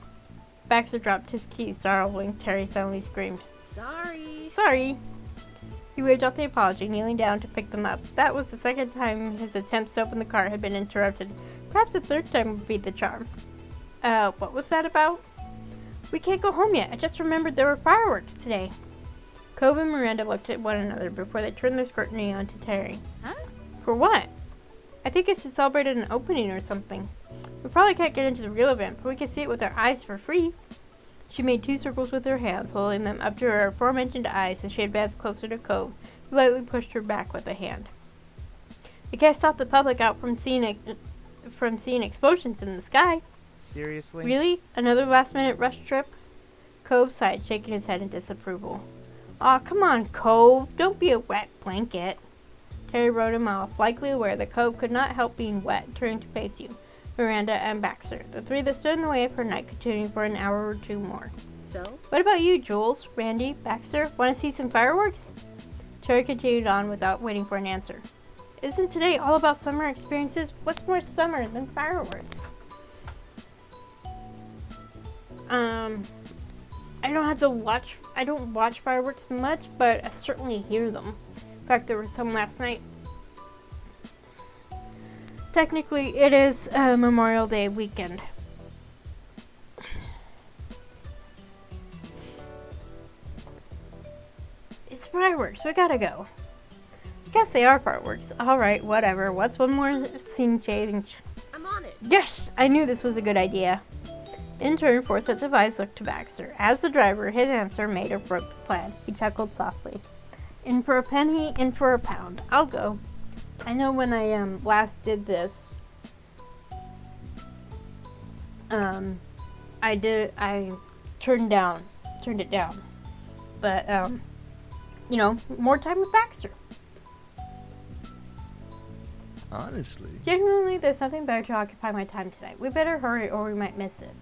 Baxter dropped his keys, startling. Terry suddenly screamed. Sorry. He waved off the apology, kneeling down to pick them up. That was the second time his attempts to open the car had been interrupted. Perhaps the third time would be the charm. What was that about? We can't go home yet. I just remembered there were fireworks today. Cove and Miranda looked at one another before they turned their scrutiny on to Terry.
Huh?
For what? I think it's to celebrate an opening or something. We probably can't get into the real event, but we can see it with our eyes for free. She made 2 circles with her hands, holding them up to her aforementioned eyes as she advanced closer to Cove, who lightly pushed her back with a hand. It can't stop the public out from seeing explosions in the sky.
Seriously?
Really? Another last-minute rush trip? Cove sighed, shaking his head in disapproval. Aw, come on, Cove. Don't be a wet blanket. Terry rode him off, likely aware that Cove could not help being wet, turning to face you, Miranda and Baxter, the 3 that stood in the way of her night continuing for an hour or 2 more.
So?
What about you, Jules, Randy, Baxter? Want to see some fireworks? Terry continued on without waiting for an answer. Isn't today all about summer experiences? What's more summer than fireworks? I don't watch fireworks much, but I certainly hear them. In fact, there was some last night. Technically, it is Memorial Day weekend. It's fireworks. We gotta go. Guess they are fireworks. Alright, whatever. What's one more scene change?
I'm on it.
Yes! I knew this was a good idea. In turn, 4 sets of eyes looked to Baxter. As the driver, his answer made or broke the plan. He chuckled softly. In for a penny, in for a pound. I'll go. I know when I last did this, I turned it down. But, more time with Baxter.
Honestly.
Genuinely, there's nothing better to occupy my time tonight. We better hurry or we might miss it.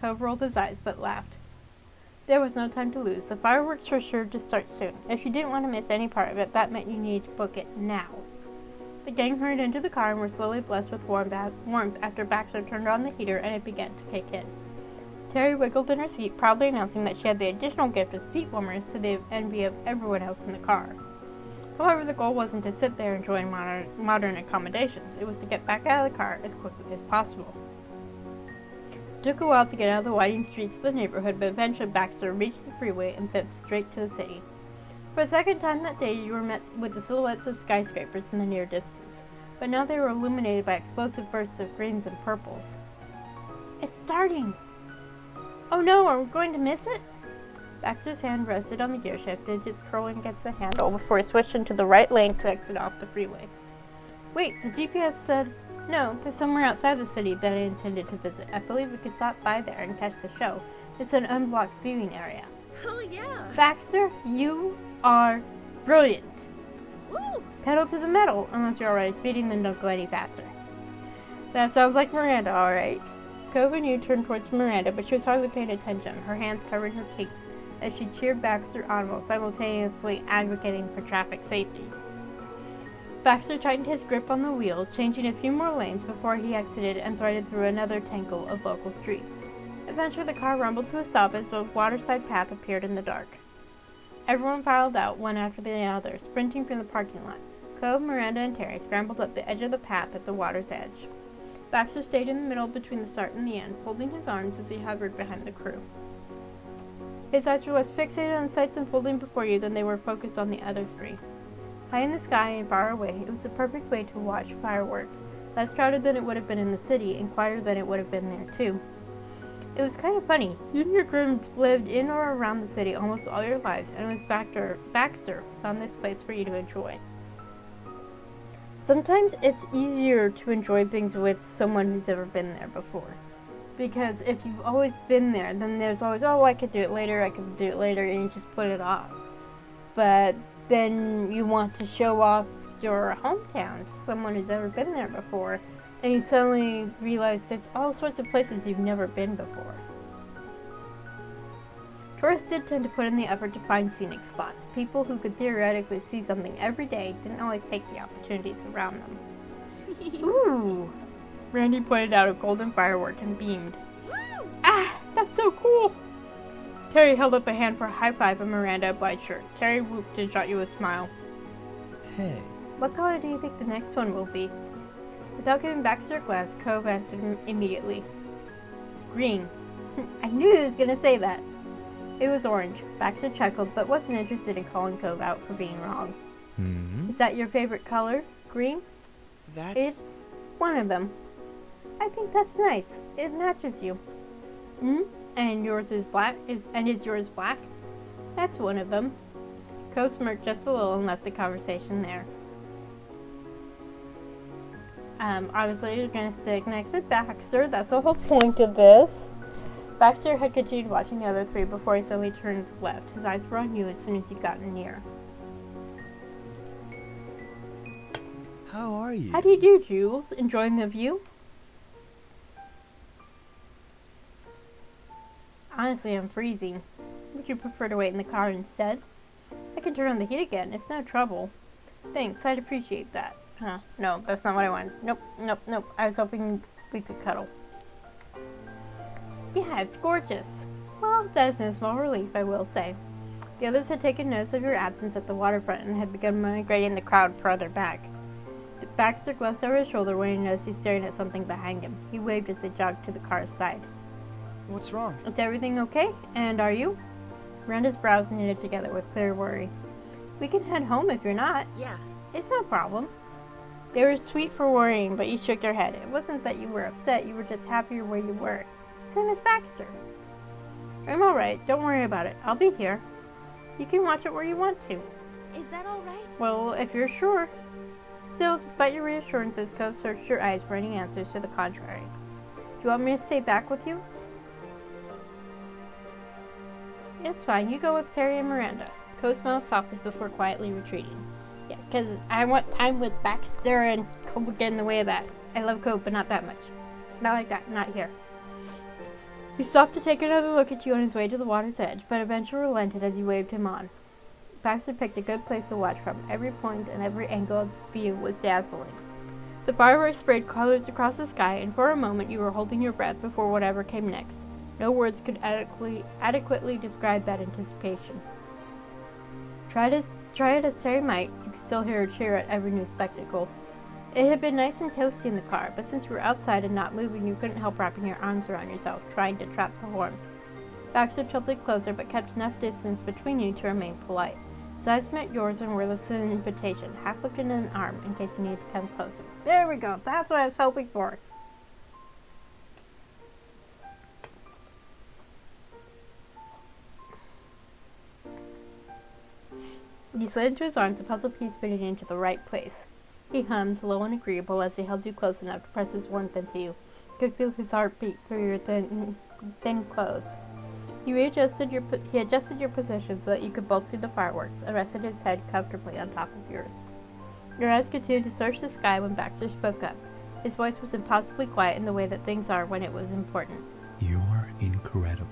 Cove rolled his eyes but laughed. There was no time to lose. The fireworks were sure to start soon. If you didn't want to miss any part of it, that meant you needed to book it now. The gang hurried into the car and were slowly blessed with warmth after Baxter turned on the heater and it began to kick in. Terry wiggled in her seat, proudly announcing that she had the additional gift of seat warmers to the envy of everyone else in the car. However, the goal wasn't to sit there enjoying modern accommodations. It was to get back out of the car as quickly as possible. took a while to get out of the winding streets of the neighborhood, but eventually Baxter reached the freeway and zipped straight to the city. For the second time that day, you were met with the silhouettes of skyscrapers in the near distance, but now they were illuminated by explosive bursts of greens and purples. It's starting! Oh no, are we going to miss it? Baxter's hand rested on the gear shift, digits curling against the handle before he switched into the right lane to exit off the freeway. Wait, the GPS said, no, there's somewhere outside the city that I intended to visit. I believe we could stop by there and catch the show. It's an unblocked viewing area.
Oh, yeah.
Baxter, you are brilliant.
Woo!
Pedal to the metal, unless you're already speeding, then don't go any faster. That sounds like Miranda, alright. Cove and you turned towards Miranda, but she was hardly paying attention, her hands covering her cheeks as she cheered Baxter on while simultaneously advocating for traffic safety. Baxter tightened his grip on the wheel, changing a few more lanes before he exited and threaded through another tangle of local streets. Eventually the car rumbled to a stop as the waterside path appeared in the dark. Everyone filed out, one after the other, sprinting from the parking lot. Cove, Miranda, and Terry scrambled up the edge of the path at the water's edge. Baxter stayed in the middle between the start and the end, folding his arms as he hovered behind the crew. His eyes were less fixated on sights unfolding before you than they were focused on the other three. High in the sky and far away, it was the perfect way to watch fireworks, less crowded than it would have been in the city and quieter than it would have been there too. It was kind of funny. You and your crew lived in or around the city almost all your lives, and it was Baxter found this place for you to enjoy. Sometimes it's easier to enjoy things with someone who's ever been there before. Because if you've always been there, then there's always, oh, I could do it later, and you just put it off. But then you want to show off your hometown to someone who's ever been there before, and you suddenly realize there's all sorts of places you've never been before. Tourists did tend to put in the effort to find scenic spots. People who could theoretically see something every day didn't always take the opportunities around them. Ooh! Randy pointed out a golden firework and beamed.
Woo!
Ah! That's so cool! Terry held up a hand for a high five and Miranda obliged her. Terry whooped and shot you a smile.
Hey.
What color do you think the next one will be? Without giving Baxter a glance, Cove answered immediately. Green. I knew he was going to say that. It was orange. Baxter chuckled, but wasn't interested in calling Cove out for being wrong.
Hmm.
Is that your favorite color? Green?
That's...
It's one of them. I think that's nice. It matches you. Hmm? And yours is black? Is yours black? That's one of them. Cove smirked just a little and left the conversation there. Obviously you're going to stick next to Baxter. That's the whole point of this. Baxter had continued watching the other three before he suddenly turned left. His eyes were on you as soon as you got near.
How are you?
How do you do, Jules? Enjoying the view? Honestly, I'm freezing. Would you prefer to wait in the car instead? I can turn on the heat again. It's no trouble. Thanks, I'd appreciate that. Huh, no, that's not what I wanted. Nope. I was hoping we could cuddle. Yeah, it's gorgeous. Well, that is no small relief, I will say. The others had taken notice of your absence at the waterfront and had begun migrating the crowd further back. Baxter glanced over his shoulder when he noticed you staring at something behind him. He waved as they jogged to the car's side.
What's wrong?
Is everything okay? And are you? Miranda's brows knitted together with clear worry. We can head home if you're not.
Yeah.
It's no problem. They were sweet for worrying, but you shook your head. It wasn't that you were upset, you were just happier where you were. Same as Baxter. I'm alright, don't worry about it. I'll be here. You can watch it where you want to.
Is that all right?
Well, if you're sure. Still, despite your reassurances, Cove searched your eyes for any answers to the contrary. Do you want me to stay back with you? It's fine, you go with Terry and Miranda. Cove smiled softly before quietly retreating. Yeah, because I want time with Baxter and Cove would get in the way of that. I love Cove, but not that much. Not like that, not here. He stopped to take another look at you on his way to the water's edge, but eventually relented as you waved him on. Baxter picked a good place to watch from. Every point and every angle of view was dazzling. The fireworks sprayed colors across the sky, and for a moment you were holding your breath before whatever came next. No words could adequately describe that anticipation. Try it as Terry might, you could still hear a cheer at every new spectacle. It had been nice and toasty in the car, but since you were outside and not moving, you couldn't help wrapping your arms around yourself, trying to trap the warmth. Baxter tilted closer, but kept enough distance between you to remain polite. His eyes met yours and were listed an invitation, half lifted an arm in case you needed to come closer. There we go. That's what I was hoping for. You slid into his arms, a puzzle piece fitting into the right place. He hummed, low and agreeable, as he held you close enough to press his warmth into you. You could feel his heartbeat through your thin clothes. He adjusted your position so that you could both see the fireworks, and rested his head comfortably on top of yours. Your eyes continued to search the sky when Baxter spoke up. His voice was impossibly quiet in the way that things are when it was important.
You're incredible.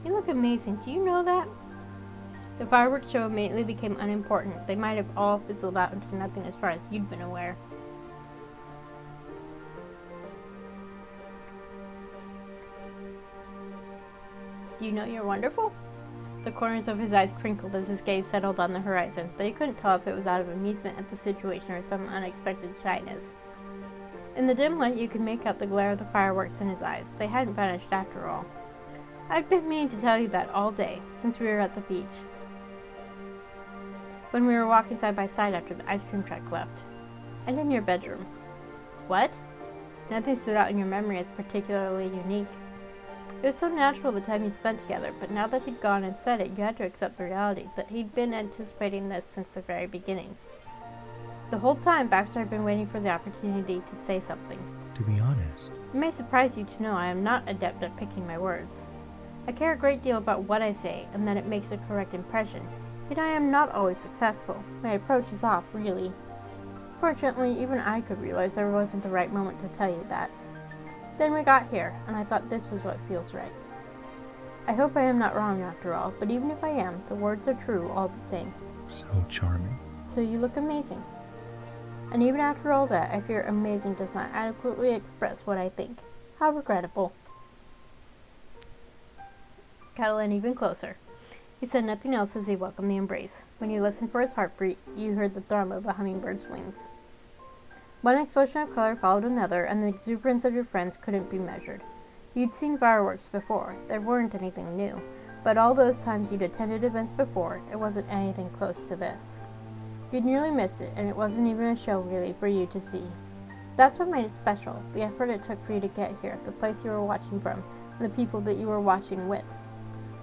You look amazing. Do you know that? The fireworks show immediately became unimportant. They might have all fizzled out into nothing as far as you'd been aware. Do you know you're wonderful? The corners of his eyes crinkled as his gaze settled on the horizon, but he couldn't tell if it was out of amusement at the situation or some unexpected shyness. In the dim light, you could make out the glare of the fireworks in his eyes. They hadn't vanished after all. I've been meaning to tell you that all day, since we were at the beach. When we were walking side by side after the ice cream truck left. And in your bedroom. What? Nothing stood out in your memory as particularly unique. It was so natural the time you spent together, but now that he'd gone and said it, you had to accept the reality that he'd been anticipating this since the very beginning. The whole time, Baxter had been waiting for the opportunity to say something.
To be honest,
It may surprise you to know I am not adept at picking my words. I care a great deal about what I say, and that it makes a correct impression, yet I am not always successful. My approach is off, really. Fortunately, even I could realize there wasn't the right moment to tell you that. Then we got here, and I thought this was what feels right. I hope I am not wrong after all, but even if I am, the words are true all the same.
so charming.
So you look amazing. And even after all that, I fear amazing does not adequately express what I think. How regrettable. Cuddle in even closer. He said nothing else as he welcomed the embrace. When you listened for his heartbeat, you heard the thrum of a hummingbird's wings. One explosion of color followed another, and the exuberance of your friends couldn't be measured. You'd seen fireworks before. There weren't anything new. But all those times you'd attended events before, it wasn't anything close to this. You'd nearly missed it, and it wasn't even a show really for you to see. That's what made it special, the effort it took for you to get here, the place you were watching from, and the people that you were watching with.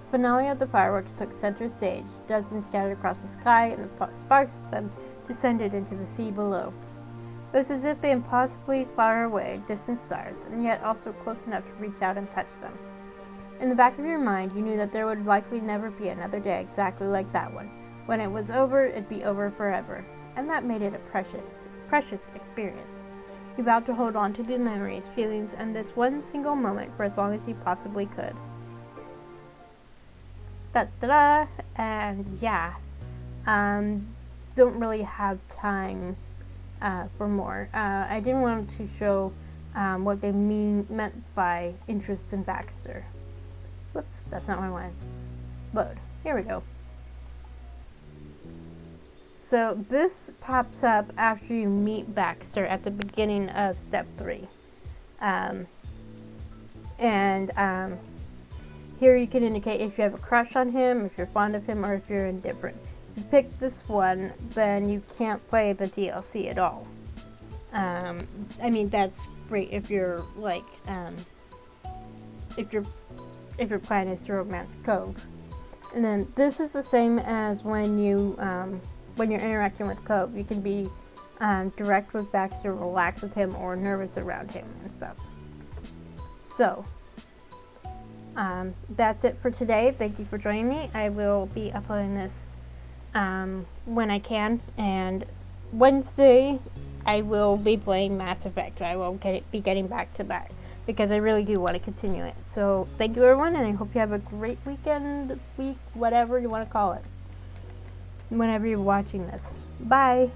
The finale of the fireworks took center stage, dozens scattered across the sky, and the sparks of them descended into the sea below. It was as if they impossibly far away, distant stars, and yet also close enough to reach out and touch them. In the back of your mind, you knew that there would likely never be another day exactly like that one. When it was over, it'd be over forever, and that made it a precious experience. You vowed to hold on to the memories, feelings, and this one single moment for as long as you possibly could. Da-da-da! And yeah, don't really have time for more. I didn't want to show what they meant by interest in Baxter. Whoops, that's not what I wanted. Load. Here we go. So this pops up after you meet Baxter at the beginning of step 3. Here you can indicate if you have a crush on him, if you're fond of him, or if you're indifferent. If you pick this one, then you can't play the DLC at all. I mean, that's great if you're like, if your plan is to romance Cove. And then this is the same as when you're interacting with Cove. You can be direct with Baxter, relax with him, or nervous around him and stuff. So, that's it for today. Thank you for joining me. I will be uploading this when I can, and Wednesday I will be playing Mass Effect. I will be getting back to that because I really do want to continue it. So thank you everyone, and I hope you have a great weekend, week, whatever you want to call it, whenever you're watching this. Bye!